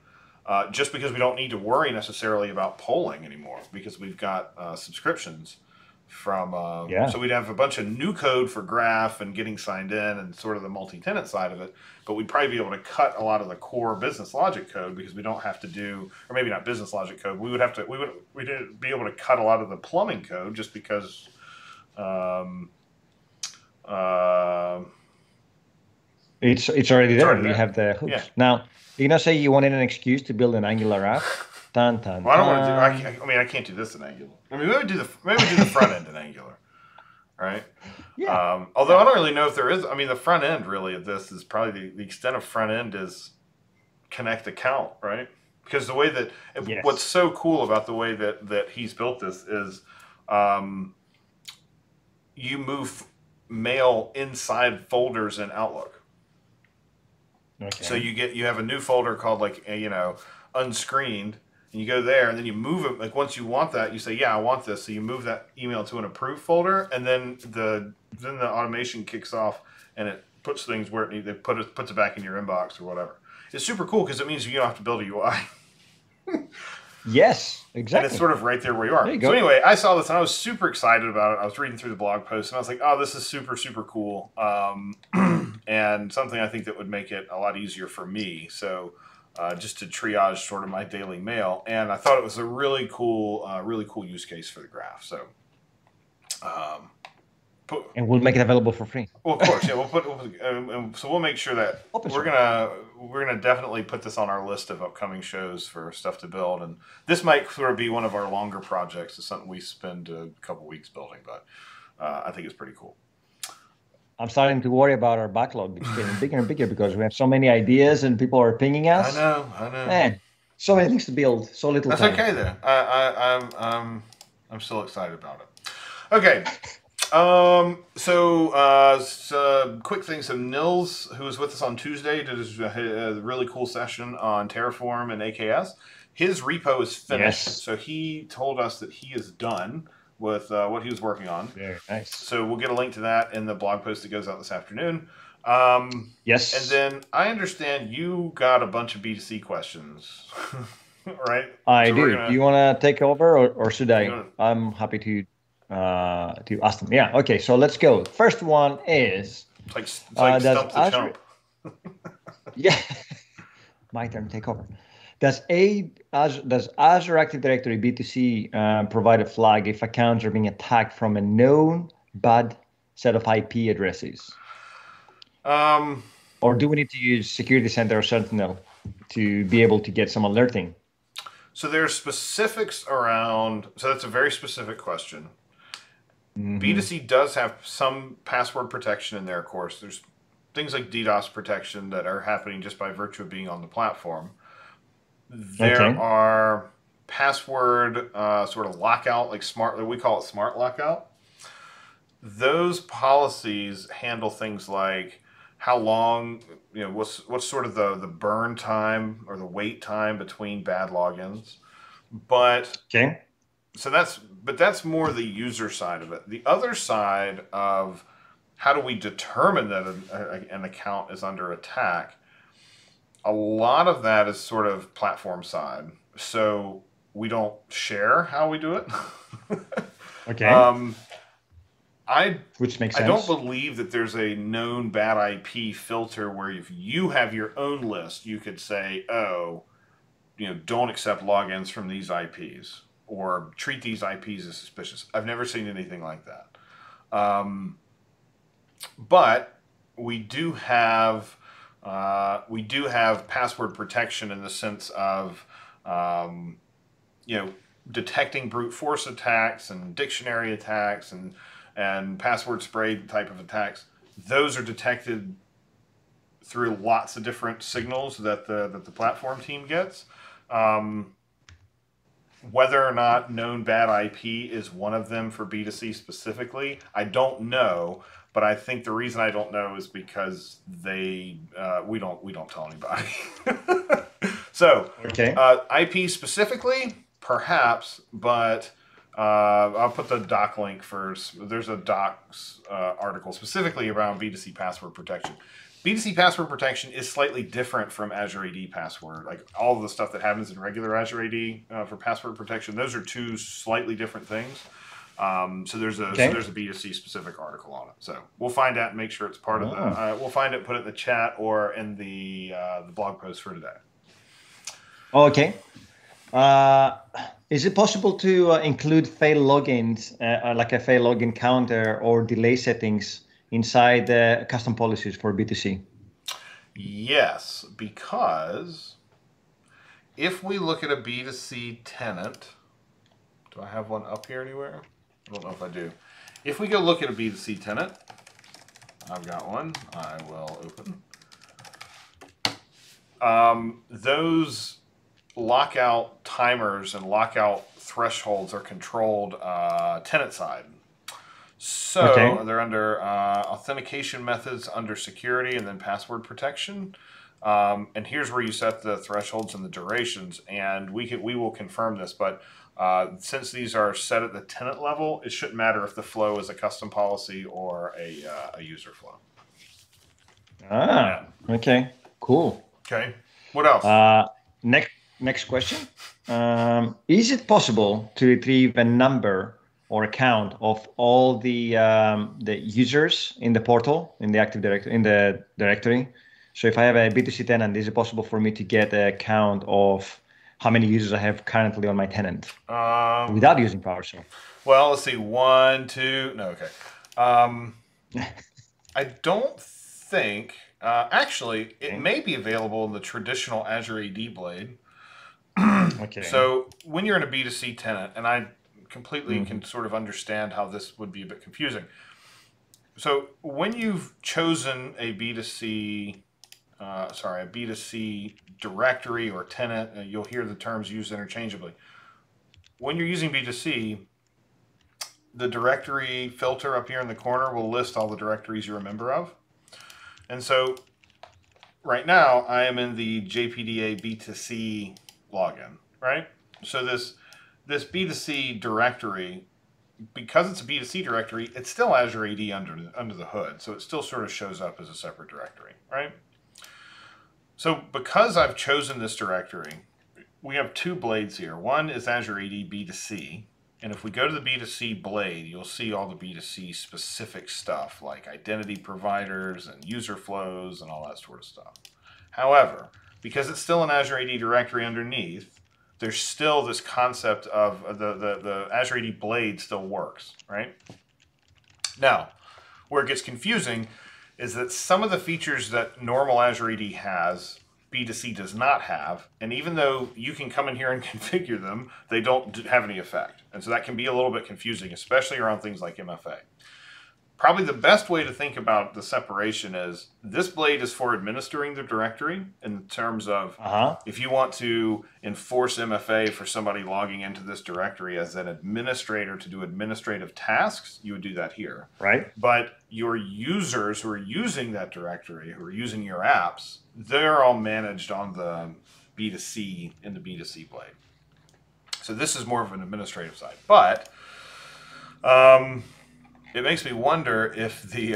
just because we don't need to worry necessarily about polling anymore because we've got subscriptions from so we'd have a bunch of new code for Graph and getting signed in and sort of the multi-tenant side of it, but we'd probably be able to cut a lot of the core business logic code because we don't have to do, or maybe not business logic code, we'd be able to cut a lot of the plumbing code just because it's already there. We have the hooks. Yeah. Now, you say you wanted an excuse to build an Angular app. Well, I don't want to do. I can't do this in Angular. I mean, maybe we do the front end in Angular, right? Yeah. Although I don't really know if there is. I mean, the front end really of this is probably the extent of front end is connect account, right? Because the way that what's so cool about the way that he's built this is, you move mail inside folders in Outlook. Okay. So you have a new folder called unscreened. and you go there, and then you move it. Like once you want that, you say, "Yeah, I want this." So you move that email to an approved folder, and then the automation kicks off, and it puts things where it needs. It puts it back in your inbox or whatever. It's super cool because it means you don't have to build a UI. Yes, exactly. And it's sort of right there where you are. There you So go. anyway, I saw this and I was super excited about it. I was reading through the blog post and I was like, "Oh, this is super, super cool," and something I think that would make it a lot easier for me. So just to triage sort of my daily mail, and I thought it was a really cool use case for the graph. So. And we'll make it available for free. Well, of course, yeah. So we'll make sure that we're gonna definitely put this on our list of upcoming shows for stuff to build, and this might sort of be one of our longer projects. It's something we spend a couple weeks building, but I think it's pretty cool. I'm starting to worry about our backlog. It's getting bigger and bigger because we have so many ideas and people are pinging us. I know. Man, so many things to build, so little time. That's okay then. I'm still excited about it. Okay. So quick thing. So Nils, who was with us on Tuesday, did a really cool session on Terraform and AKS. His repo is finished. Yes. So he told us that he is done with what he was working on. Very nice. So we'll get a link to that in the blog post that goes out this afternoon. Yes. And then I understand you got a bunch of B2C questions, right? I do. Do you want to take over or should I? I'm happy to ask them. Yeah. Okay. So let's go. First one is it's like stump the chump. Yeah. My turn to take over. Does Azure Active Directory B2C provide a flag if accounts are being attacked from a known bad set of IP addresses? Or do we need to use Security Center or Sentinel to be able to get some alerting? So there's specifics around. So that's a very specific question. Mm-hmm. B2C does have some password protection in there, of course. There's things like DDoS protection that are happening just by virtue of being on the platform. There are password sort of lockout, like we call it smart lockout. Those policies handle things like how long, what's sort of the burn time or the wait time between bad logins. But so that's more the user side of it. The other side of how do we determine that an account is under attack? A lot of that is sort of platform side. So we don't share how we do it. Okay. Which makes sense. I don't believe that there's a known bad IP filter where if you have your own list, you could say, don't accept logins from these IPs or treat these IPs as suspicious. I've never seen anything like that. But we do have password protection in the sense of detecting brute force attacks and dictionary attacks and password spray type of attacks. Those are detected through lots of different signals that the platform team gets. Whether or not known bad IP is one of them for B2C specifically, I don't know. But I think the reason I don't know is because we don't tell anybody. So IP specifically, perhaps, but I'll put the doc link first. There's a docs article specifically around B2C password protection. B2C password protection is slightly different from Azure AD password. Like all of the stuff that happens in regular Azure AD for password protection, those are two slightly different things. So there's a B2C specific article on it. So we'll find out and make sure it's part of the. We'll find it, put it in the chat or in the blog post for today. Okay. Is it possible to include fail logins, like a fail login counter or delay settings inside the custom policies for B2C? Yes, because if we look at a B2C tenant, do I have one up here anywhere? I don't know if I do. If we go look at a B2C tenant, I've got one. I will open. Those lockout timers and lockout thresholds are controlled tenant side. So they're under authentication methods under security and then password protection. And here's where you set the thresholds and the durations, and we will confirm this, but since these are set at the tenant level, it shouldn't matter if the flow is a custom policy or a user flow. Ah, yeah. Okay, cool. Okay, what else? Next question. Is it possible to retrieve a number or a count of all the users in the portal, in the Active Directory, in the directory? So if I have a B2C tenant, is it possible for me to get a count of how many users I have currently on my tenant without using PowerShell? Well, let's see. 1, 2. No, okay. I don't think. Actually, it may be available in the traditional Azure AD blade. Okay. So when you're in a B2C tenant, and I completely can sort of understand how this would be a bit confusing. So when you've chosen a B2C, a B2C directory or tenant, you'll hear the terms used interchangeably. When you're using B2C, the directory filter up here in the corner will list all the directories you're a member of. And so right now I am in the JPDA B2C login, right? So this B2C directory, because it's a B2C directory, it's still Azure AD under the hood. So it still sort of shows up as a separate directory, right? So because I've chosen this directory, we have two blades here. One is Azure AD B2C. And if we go to the B2C blade, you'll see all the B2C specific stuff like identity providers and user flows and all that sort of stuff. However, because it's still an Azure AD directory underneath, there's still this concept of the Azure AD blade still works, right? Now, where it gets confusing is that some of the features that normal Azure AD has, B2C does not have, and even though you can come in here and configure them, they don't have any effect. And so that can be a little bit confusing, especially around things like MFA. Probably the best way to think about the separation is this blade is for administering the directory in terms of if you want to enforce MFA for somebody logging into this directory as an administrator to do administrative tasks, you would do that here. Right. But your users who are using that directory, who are using your apps, they're all managed on the B2C in the B2C blade. So this is more of an administrative side. But it makes me wonder if the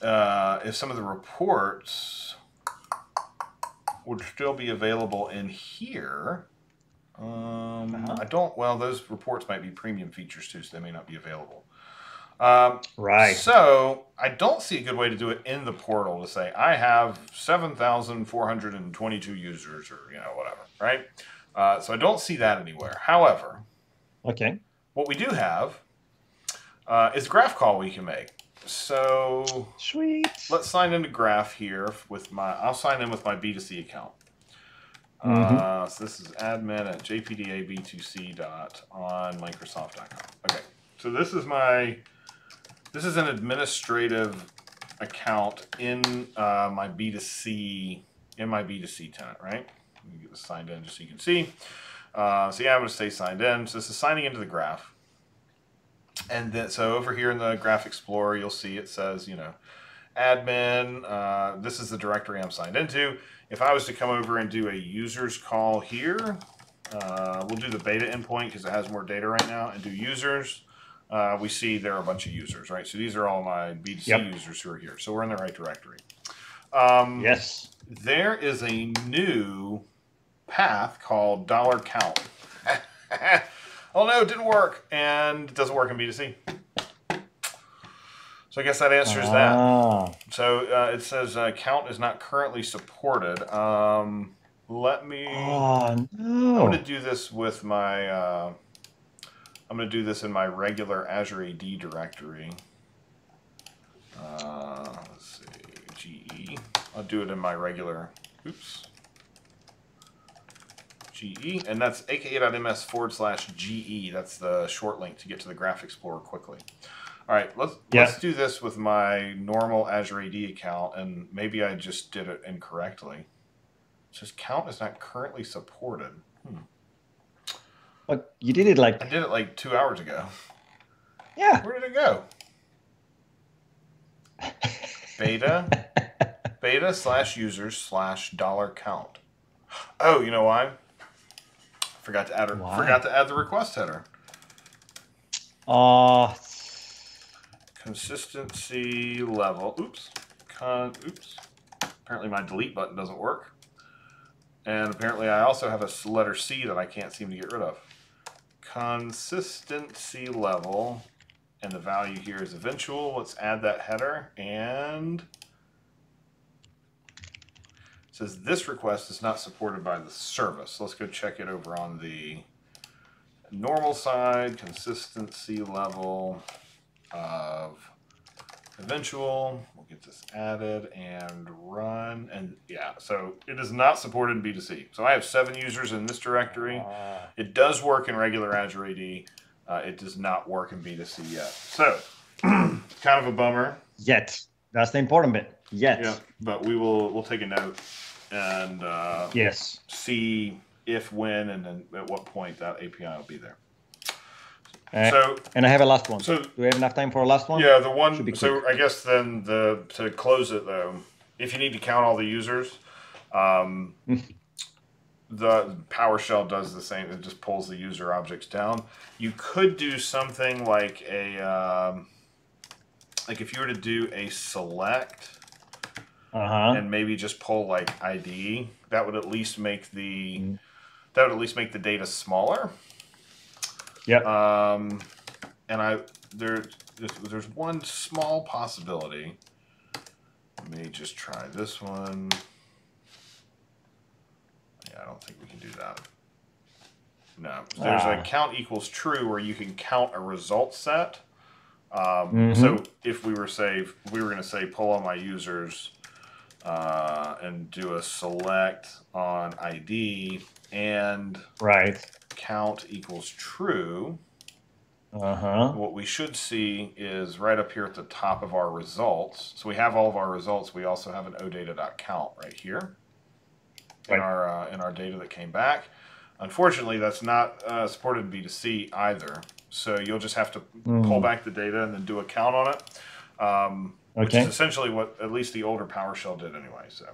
if some of the reports would still be available in here. I don't. Well, those reports might be premium features too, so they may not be available. Right. So I don't see a good way to do it in the portal to say I have 7,422 users or whatever. Right. So I don't see that anywhere. However, okay, what we do have is Graph call we can make. So sweet. Let's sign into Graph here with I'll sign in with my B2C account. So this is admin at jpdab2c.onmicrosoft.com. Okay, so this is an administrative account in my B2C tenant, right? Let me get this signed in just so you can see. So yeah, I'm going to stay signed in. So this is signing into the Graph. And then, so over here in the Graph Explorer, you'll see it says, admin, this is the directory I'm signed into. If I was to come over and do a users call here, we'll do the beta endpoint because it has more data right now, and do users, we see there are a bunch of users, right? So these are all my B2C users who are here. So we're in the right directory. Yes. There is a new path called $count. Oh no, it didn't work, and it doesn't work in B2C. So I guess that answers that. So it says count is not currently supported. Let me. Oh no! I'm going to do this with my. I'm going to do this in my regular Azure AD directory. Let's see, GE. I'll do it in my regular. Oops. GE, and that's aka.ms/GE. That's the short link to get to the Graph Explorer quickly. All right, let's do this with my normal Azure AD account, and maybe I just did it incorrectly. It says count is not currently supported. But you did it like... I did it like 2 hours ago. Yeah. Where did it go? Beta. beta/users/$count. Oh, you know why? Forgot to add the request header. Consistency level. Oops. Apparently my delete button doesn't work. And apparently I also have a letter C that I can't seem to get rid of. Consistency level. And the value here is eventual. Let's add that header. And it says this request is not supported by the service. Let's go check it over on the normal side. Consistency level of eventual. We'll get this added and run. And yeah, so it is not supported in B2C. So I have 7 users in this directory. It does work in regular Azure AD. It does not work in B2C yet. So kind of a bummer. Yet. That's the important bit. Yet. Yeah, but we'll take a note and yes, see if, when, and then at what point that API will be there. And I have a last one. So, do we have enough time for a last one? Yeah, the one. So I guess then to close it though, if you need to count all the users, the PowerShell does the same. It just pulls the user objects down. You could do something like like if you were to do a select, and maybe just pull like ID. That would at least make the data smaller. Yeah. And there's one small possibility. Let me just try this one. Yeah, I don't think we can do that. No, there's a count equals true where you can count a result set. So if we were going to say pull all my users and do a select on ID and count equals true. What we should see is right up here at the top of our results. So we have all of our results. We also have an odata.count right here in our data that came back. Unfortunately, that's not supported in B2C either. So you'll just have to pull back the data and then do a count on it, which is essentially what at least the older PowerShell did anyway. So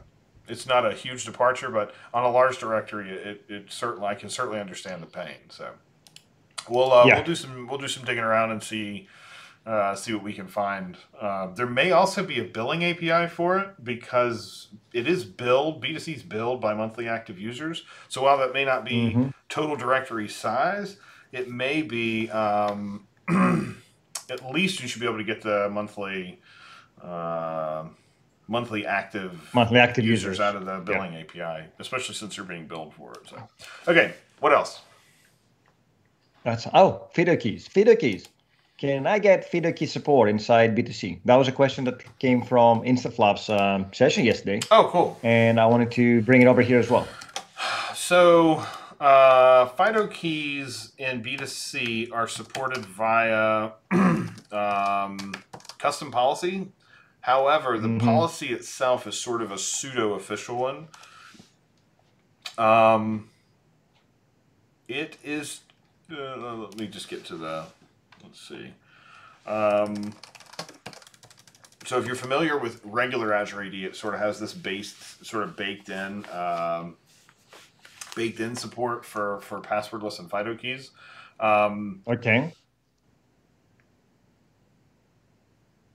it's not a huge departure, but on a large directory, I can certainly understand the pain. So we'll do some digging around and see what we can find. There may also be a billing API for it because it is billed. B2C is billed by monthly active users. So while that may not be total directory size, it may be at least you should be able to get the monthly active users out of the billing API, especially since you're being billed for it. So, okay, what else? Fido keys. Can I get Fido key support inside B2C? That was a question that came from InstaFlop's session yesterday. Oh, cool. And I wanted to bring it over here as well. So Fido keys in B2C are supported via custom policy. However, the policy itself is sort of a pseudo-official one. It is... let me just get to the... Let's see. So if you're familiar with regular Azure AD, it sort of has this baked in support for passwordless and Fido keys.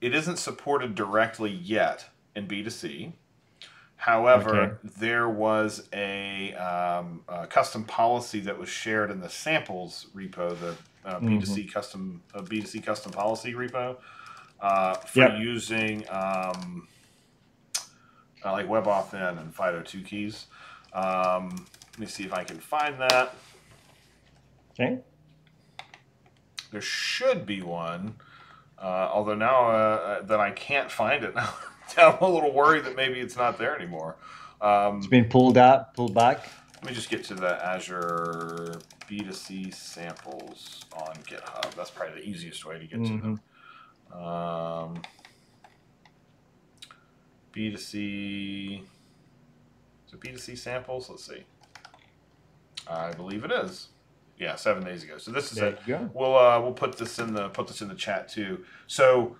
It isn't supported directly yet in B2C. However, there was a custom policy that was shared in the samples repo, the B2C custom policy repo, for using like WebAuthn and FIDO2 keys. Let me see if I can find that. Okay. There should be one, although now that I can't find it now, I'm a little worried that maybe it's not there anymore. It's been pulled back. Let me just get to the Azure B2C samples on GitHub. That's probably the easiest way to get to them. B2C. Is it B2C samples? Let's see. I believe it is. Yeah, 7 days ago. So this is it. We'll put this in the chat too. So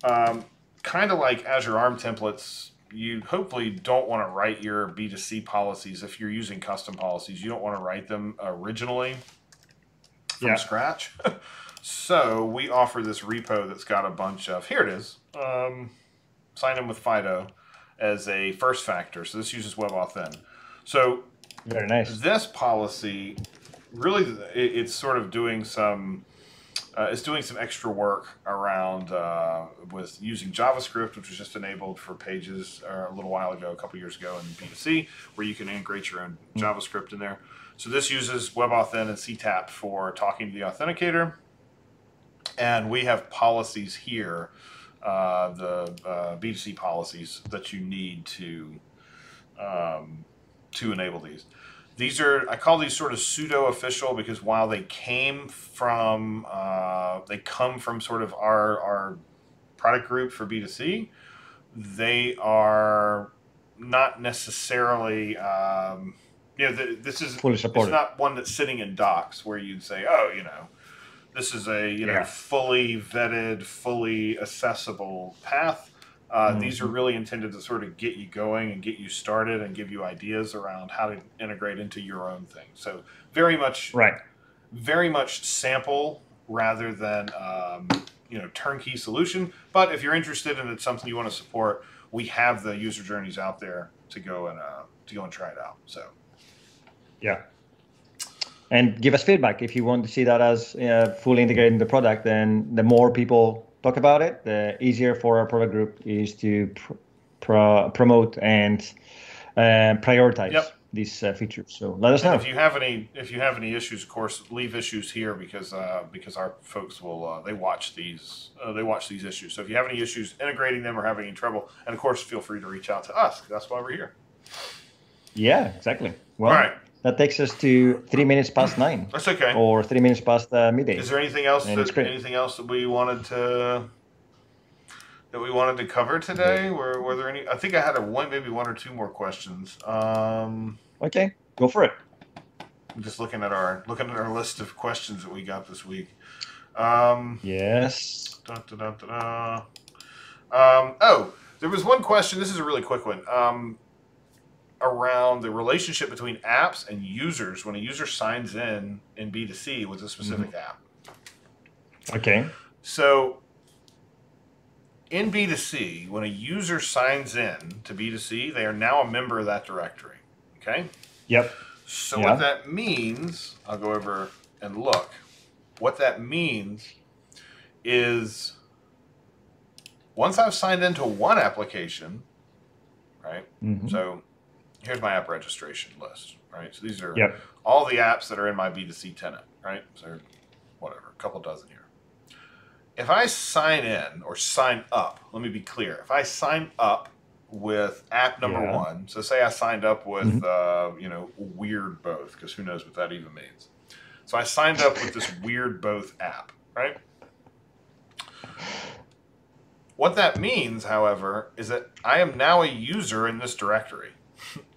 kind of like Azure ARM templates, you hopefully don't want to write your B2C policies. If you're using custom policies, you don't want to write them originally from scratch. So we offer this repo that's got a bunch of, here it is, sign in with FIDO as a first factor. So this uses WebAuthn. So very nice. This policy really, it's sort of doing some, it's doing some extra work around with using JavaScript, which was just enabled for Pages a little while ago, a couple years ago in B2C, where you can integrate your own JavaScript in there. So this uses WebAuthn and CTAP for talking to the authenticator. And we have policies here, the B2C policies that you need to enable these. These are, I call these sort of pseudo-official because while they came from, they come from sort of our product group for B2C, they are not necessarily, this is fully supported. It's not one that's sitting in docs where you'd say, oh, this is a fully vetted, fully accessible path. These are really intended to sort of get you going and get you started and give you ideas around how to integrate into your own thing. So very much sample rather than turnkey solution. But if you're interested and it's something you want to support, we have the user journeys out there to go and try it out. So yeah. And give us feedback if you want to see that as fully integrated in the product. Then the more people talk about it, the easier for our product group is to promote and prioritize these features. So let us know. If you have any issues, of course, leave issues here because our folks will they watch these issues. So if you have any issues integrating them or having any trouble, and of course, feel free to reach out to us. That's why we're here. Yeah, exactly. Well, all right. That takes us to 3 minutes past 9. That's okay. Or 3 minutes past midday. Is there anything else? Anything else that we wanted to cover today? Were there any? I think I had maybe one or two more questions. Okay, go for it. I'm just looking at our list of questions that we got this week. Yes. Oh, there was one question. This is a really quick one. Around the relationship between apps and users when a user signs in B2C with a specific app. Okay. So in B2C, when a user signs in to B2C, they are now a member of that directory. Okay? Yep. So what that means, I'll go over and look. What that means is once I've signed into one application, right? So here's my app registration list, right? So these are all the apps that are in my B2C tenant, right? So whatever, a couple dozen here. If I sign in or sign up, let me be clear. If I sign up with app number one, so say I signed up with, Weird Both, because who knows what that even means. So I signed up with this Weird Both app, right? What that means, however, is that I am now a user in this directory.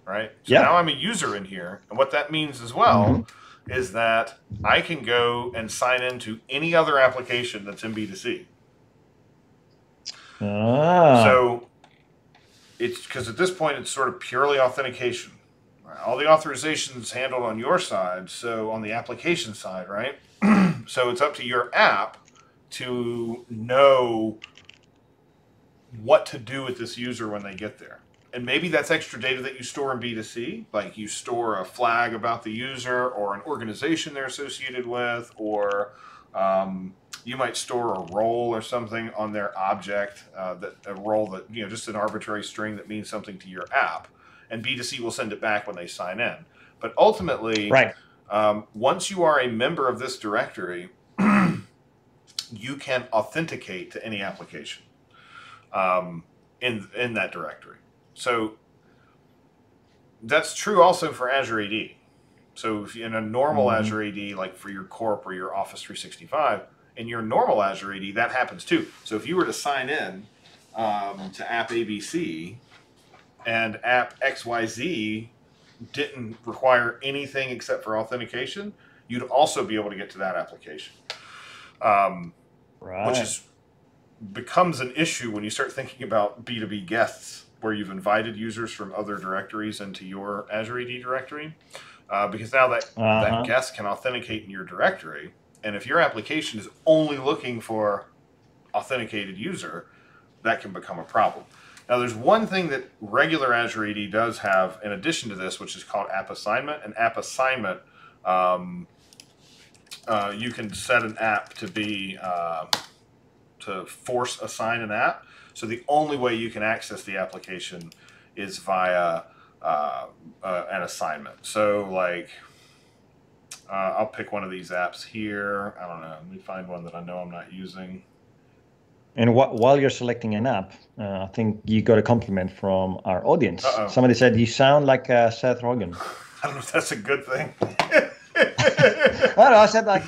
Right? So now I'm a user in here. And what that means as well is that I can go and sign into any other application that's in B2C. So it's because at this point, it's sort of purely authentication. Right? All the authorizations handled on your side. So on the application side, right? So it's up to your app to know what to do with this user when they get there. And maybe that's extra data that you store in B2C, like you store a flag about the user or an organization they're associated with, or you might store a role or something on their object, a role that, just an arbitrary string that means something to your app. And B2C will send it back when they sign in. But ultimately, once you are a member of this directory, you can authenticate to any application in that directory. So that's true also for Azure AD. So if in a normal Azure AD, like for your Corp or your Office 365, in your normal Azure AD, that happens too. So if you were to sign in to app ABC and app XYZ didn't require anything except for authentication, you'd also be able to get to that application. Which becomes an issue when you start thinking about B2B guests where you've invited users from other directories into your Azure AD directory, because now that guest can authenticate in your directory. And if your application is only looking for authenticated user, that can become a problem. Now, there's one thing that regular Azure AD does have in addition to this, which is called app assignment. And app assignment, you can set an app to be to force assign an app. So the only way you can access the application is via an assignment. So like, I'll pick one of these apps here. I don't know. Let me find one that I know I'm not using. And while you're selecting an app, I think you got a compliment from our audience. Somebody said you sound like Seth Rogen. I don't know if that's a good thing. No, I said like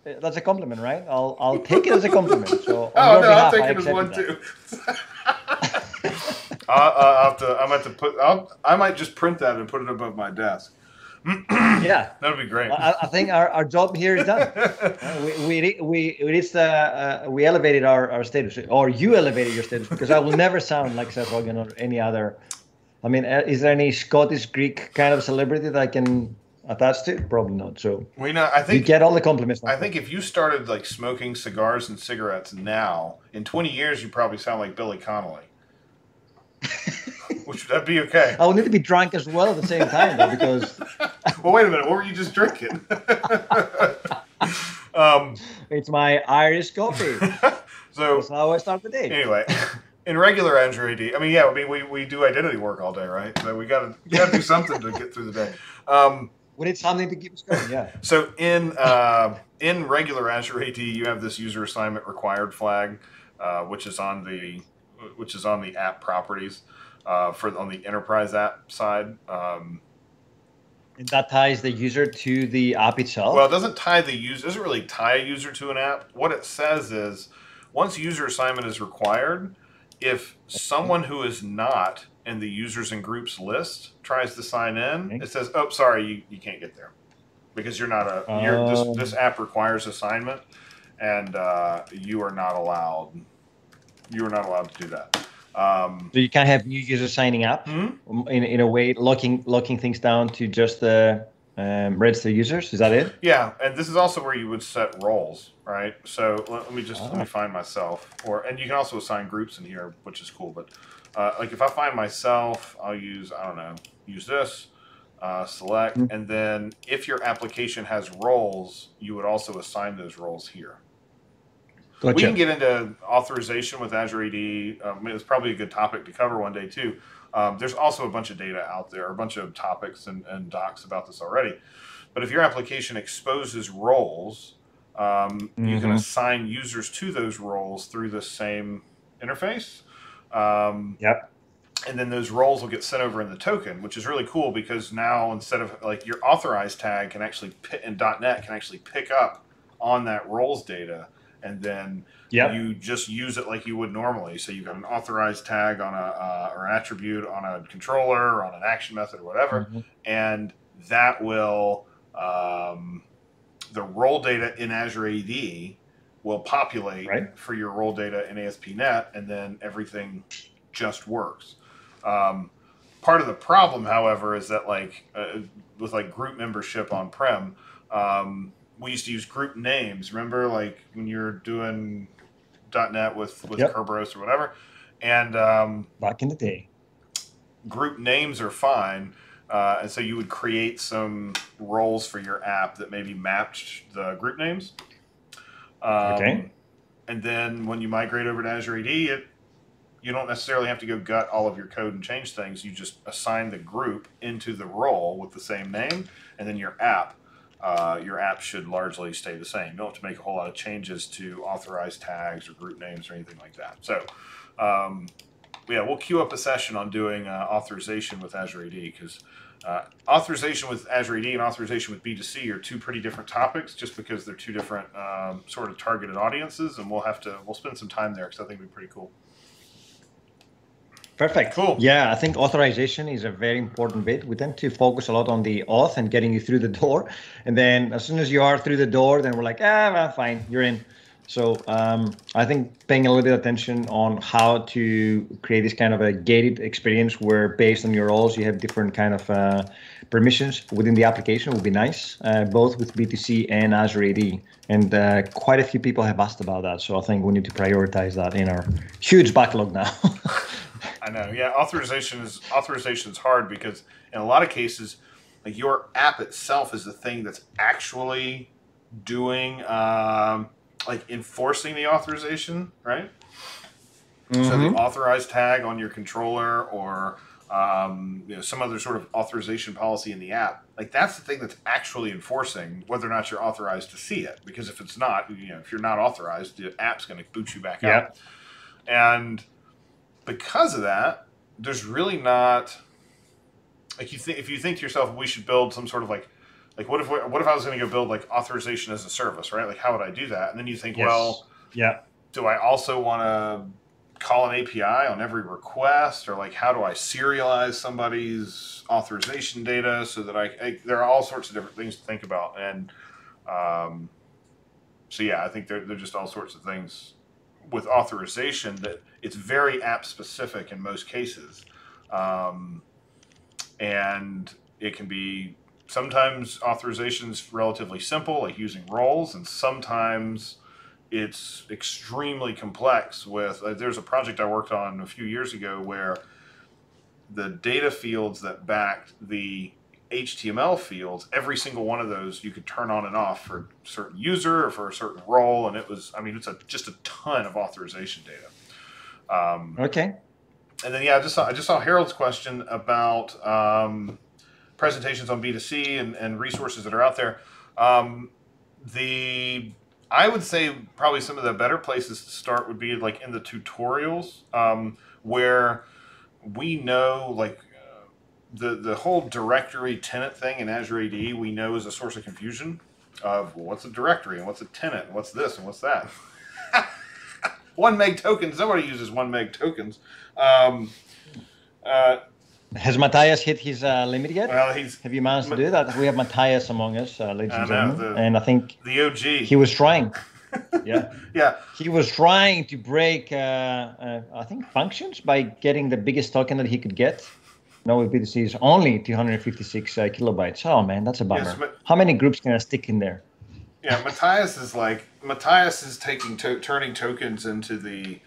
that's a compliment, right? I'll take it as a compliment. So I'll take it as one too. I might just print that and put it above my desk. Yeah, that would be great. I think our job here is done. We elevated our status, or you elevated your status, because I will never sound like Seth Rogen or any other. I mean, is there any Scottish Greek kind of celebrity that I can attach to? Probably not. So I think you get all the compliments. I think if you started like smoking cigars and cigarettes now, in 20 years you probably sound like Billy Connolly. Which would that be okay? I will need to be drunk as well at the same time, though, because. Well, wait a minute. What were you just drinking? It's my Irish coffee. So that's how I start the day. Anyway, in regular Azure AD, we do identity work all day, right? So we gotta do something to get through the day. We need something to keep us going. Yeah. So in regular Azure AD, you have this user assignment required flag, which is on the app properties on the enterprise app side. And that ties the user to the app itself? Well, it doesn't tie the user. It doesn't really tie a user to an app. What it says is, once user assignment is required, if someone who is not in the users and groups list tries to sign in, it says, "Oh, sorry, you can't get there because you're not this app requires assignment, and you are not allowed. You are not allowed to do that." So you can't have new users signing up in a way, locking things down to just the registered users. Is that it? Yeah, and this is also where you would set roles, right? So let me find myself, and you can also assign groups in here, which is cool. But like if I find myself, I'll use this, select, and then if your application has roles, you would also assign those roles here. Gotcha. We can get into authorization with Azure AD. It's probably a good topic to cover one day too. There's also a bunch of data out there, a bunch of topics and docs about this already. But if your application exposes roles, you can assign users to those roles through the same interface. Yep. And then those roles will get sent over in the token, which is really cool because now instead of like your authorized tag can actually in .NET can actually pick up on that roles data. And then you just use it like you would normally. So you've got an authorized tag on or an attribute on a controller or on an action method or whatever, and that will the role data in Azure AD will populate for your role data in ASP.NET, and then everything just works. Part of the problem, however, is that with group membership on-prem. We used to use group names. Remember, like when you're doing .NET with Kerberos or whatever, and back in the day, group names are fine, and so you would create some roles for your app that maybe matched the group names. And then when you migrate over to Azure AD, you don't necessarily have to go gut all of your code and change things. You just assign the group into the role with the same name, and then your app should largely stay the same. You don't have to make a whole lot of changes to authorized tags or group names or anything like that. So, we'll queue up a session on doing authorization with Azure AD because authorization with Azure AD and authorization with B2C are two pretty different topics just because they're two different sort of targeted audiences, and we'll spend some time there because I think it'd be pretty cool. Perfect. Cool. Yeah, I think authorization is a very important bit. We tend to focus a lot on the auth and getting you through the door. And then as soon as you are through the door, then we're like, well, fine, you're in. So I think paying a little bit of attention on how to create this kind of a gated experience where based on your roles, you have different kind of permissions within the application would be nice, both with B2C and Azure AD. And quite a few people have asked about that. So I think we need to prioritize that in our huge backlog now. I know. Yeah, authorization is hard because in a lot of cases, like your app itself is the thing that's actually doing like enforcing the authorization, right? Mm-hmm. So the authorized tag on your controller or some other sort of authorization policy in the app, like that's the thing that's actually enforcing whether or not you're authorized to see it. Because if it's not, if you're not authorized, the app's going to boot you back out. And because of that, there's really not like if you think to yourself, we should build some sort of like what if I was going to go build like authorization as a service, right? Like how would I do that? And then you think, well, do I also want to call an API on every request, or like how do I serialize somebody's authorization data so that there are all sorts of different things to think about. And so yeah, I think they're just all sorts of things with authorization that it's very app specific in most cases. And it can be sometimes authorization's relatively simple, like using roles, and sometimes it's extremely complex with there's a project I worked on a few years ago where the data fields that backed the HTML fields, every single one of those you could turn on and off for a certain user or for a certain role, and it's just a ton of authorization data. Okay. And then I just saw Harold's question about presentations on B2C and resources that are out there. I would say probably some of the better places to start would be like in the tutorials, where we know like the whole directory tenant thing in Azure AD we know is a source of confusion of what's a directory and what's a tenant and what's this and what's that. 1 meg tokens. Nobody uses 1 meg tokens. Has Matthias hit his limit yet? Well, have you managed to do that? We have Matthias among us, ladies and gentlemen, and I think the OG. He was trying. Yeah. He was trying to break, I think, functions by getting the biggest token that he could get. No, with B2C is only 256 kilobytes. Oh man, that's a bummer. Yes, how many groups can I stick in there? Yeah, Matthias is taking turning tokens into the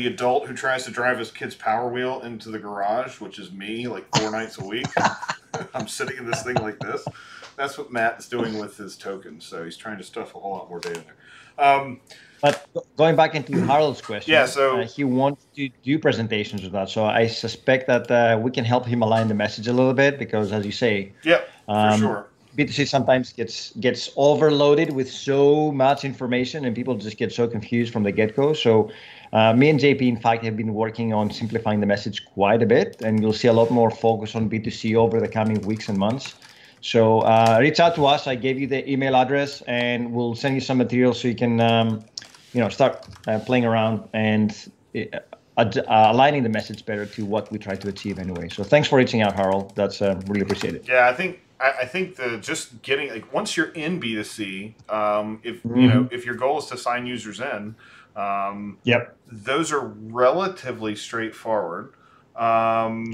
adult who tries to drive his kid's Power Wheel into the garage, which is me, like 4 nights a week. I'm sitting in this thing like this. That's what Matt's doing with his tokens. So he's trying to stuff a whole lot more data in there. But going back into Harold's question, so he wants to do presentations with that. So I suspect that we can help him align the message a little bit because, as you say, for sure. B2C sometimes gets overloaded with so much information and people just get so confused from the get-go. So me and JP, in fact, have been working on simplifying the message quite a bit, and you'll see a lot more focus on B2C over the coming weeks and months. So reach out to us. I gave you the email address, and we'll send you some material so you can start playing around and aligning the message better to what we try to achieve anyway. So thanks for reaching out, Harold. That's really appreciated. Yeah, I think just getting like once you're in B2C, if your goal is to sign users in, those are relatively straightforward. And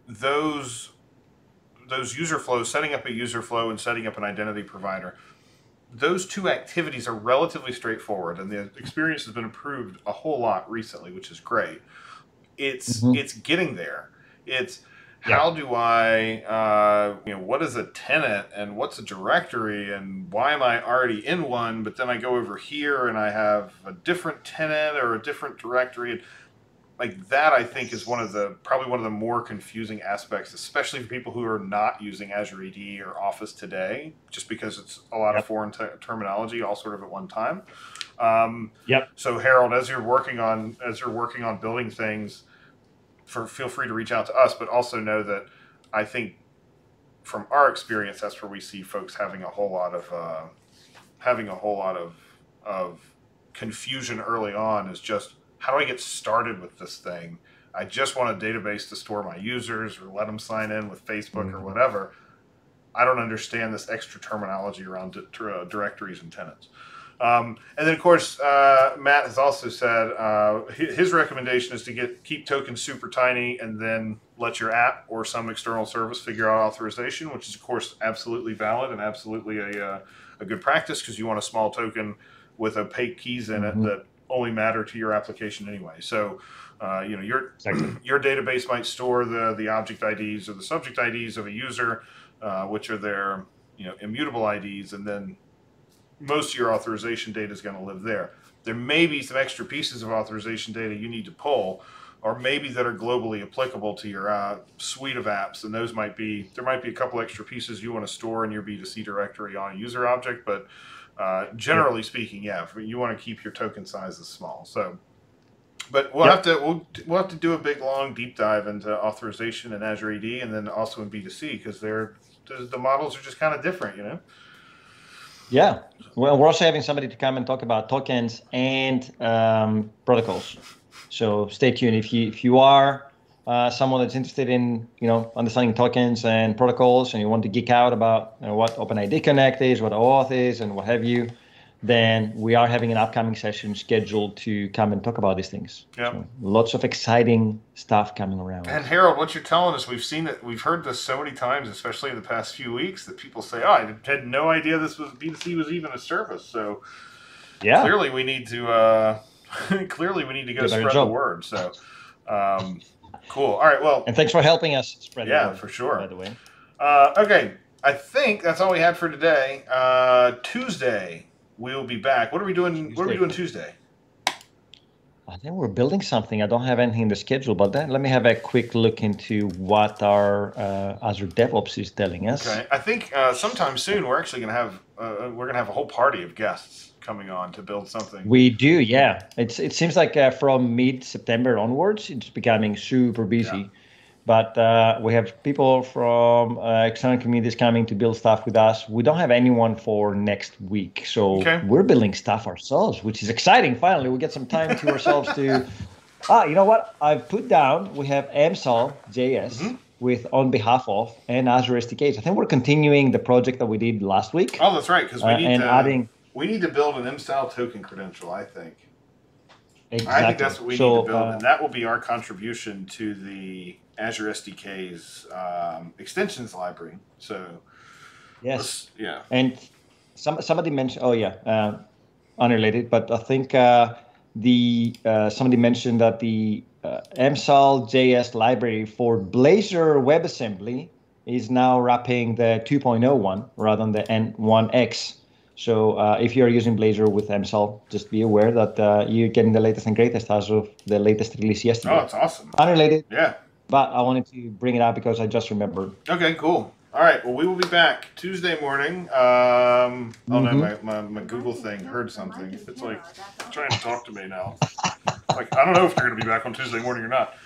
those user flows, setting up a user flow and setting up an identity provider, those two activities are relatively straightforward, and the experience has been improved a whole lot recently, which is great. It's getting there. It's how do I, what is a tenant and what's a directory and why am I already in one, but then I go over here and I have a different tenant or a different directory. And like that, I think, is probably one of the more confusing aspects, especially for people who are not using Azure AD or Office today, just because it's a lot of foreign terminology all sort of at one time. So Harold, as you're working on building things, feel free to reach out to us, but also know that I think from our experience, that's where we see folks having a whole lot of confusion early on. Is just, how do I get started with this thing? I just want a database to store my users or let them sign in with Facebook or whatever. I don't understand this extra terminology around directories and tenants. And then, of course, Matt has also said his recommendation is to keep tokens super tiny and then let your app or some external service figure out authorization, which is, of course, absolutely valid and absolutely a good practice, because you want a small token with opaque keys in it that only matter to your application anyway. So, your database might store the object IDs or the subject IDs of a user, which are their immutable IDs, and then most of your authorization data is going to live there. There may be some extra pieces of authorization data you need to pull, or maybe that are globally applicable to your suite of apps, and there might be a couple extra pieces you want to store in your B2C directory on a user object, but generally speaking, you want to keep your token sizes small. So, but we'll have to do a big long deep dive into authorization in Azure AD, and then also in B2C, because the models are just kind of different, Yeah, well, we're also having somebody to come and talk about tokens and protocols. So stay tuned. If you are someone that's interested in understanding tokens and protocols, and you want to geek out about what OpenID Connect is, what OAuth is, and what have you, then we are having an upcoming session scheduled to come and talk about these things. Yeah, so lots of exciting stuff coming around. And Harold, what you're telling us, we've heard this so many times, especially in the past few weeks, that people say, "Oh, I had no idea B2C was even a service." So yeah, clearly we need to go spread the word. So cool. All right. Well, and thanks for helping us spread the word. Yeah, for sure. By the way. Okay, I think that's all we had for today. Tuesday. We'll be back. What are we doing? What are we doing Tuesday? I think we're building something. I don't have anything in the schedule, but then let me have a quick look into what our Azure DevOps is telling us. Okay, I think sometime soon we're actually going to have a whole party of guests coming on to build something. We do, yeah. It seems like from mid-September onwards, it's becoming super busy. Yeah. But we have people from external communities coming to build stuff with us. We don't have anyone for next week. So we're building stuff ourselves, which is exciting. Finally, we get some time to ourselves to... you know what? I've put down, we have MSAL.js with On Behalf Of and Azure SDKs. I think we're continuing the project that we did last week. Oh, that's right, because we need to build an MSAL token credential, I think. Exactly. I think that's what we need to build, and that will be our contribution to the Azure SDK's extensions library. So, yes, yeah. And somebody mentioned, unrelated, but I think somebody mentioned that the MSAL.js library for Blazor WebAssembly is now wrapping the 2.0 one rather than the N1X. So if you're using Blazor with MSAL, just be aware that you're getting the latest and greatest as of the latest release yesterday. Oh, it's awesome. Unrelated. Yeah. But I wanted to bring it up because I just remembered. Okay, cool. All right. Well, we will be back Tuesday morning. Oh, no, my Google thing heard something. It's like trying to talk to me now. Like, I don't know if you're going to be back on Tuesday morning or not.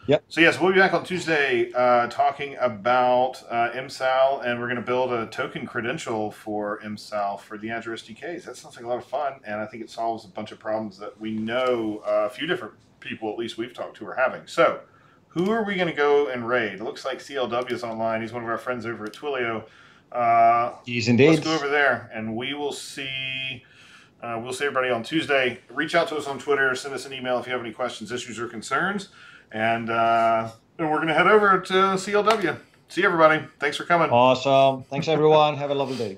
Yep. So, yes, we'll be back on Tuesday talking about MSAL, and we're going to build a token credential for MSAL for the Azure SDKs. That sounds like a lot of fun, and I think it solves a bunch of problems that we know a few different people, at least we've talked to, are having. So, who are we going to go and raid? It looks like CLW is online. He's one of our friends over at Twilio. He's indeed. Let's go over there, and we will see... we'll see everybody on Tuesday. Reach out to us on Twitter. Send us an email if you have any questions, issues, or concerns. And we're going to head over to CLW. See you, everybody. Thanks for coming. Awesome. Thanks, everyone. Have a lovely day.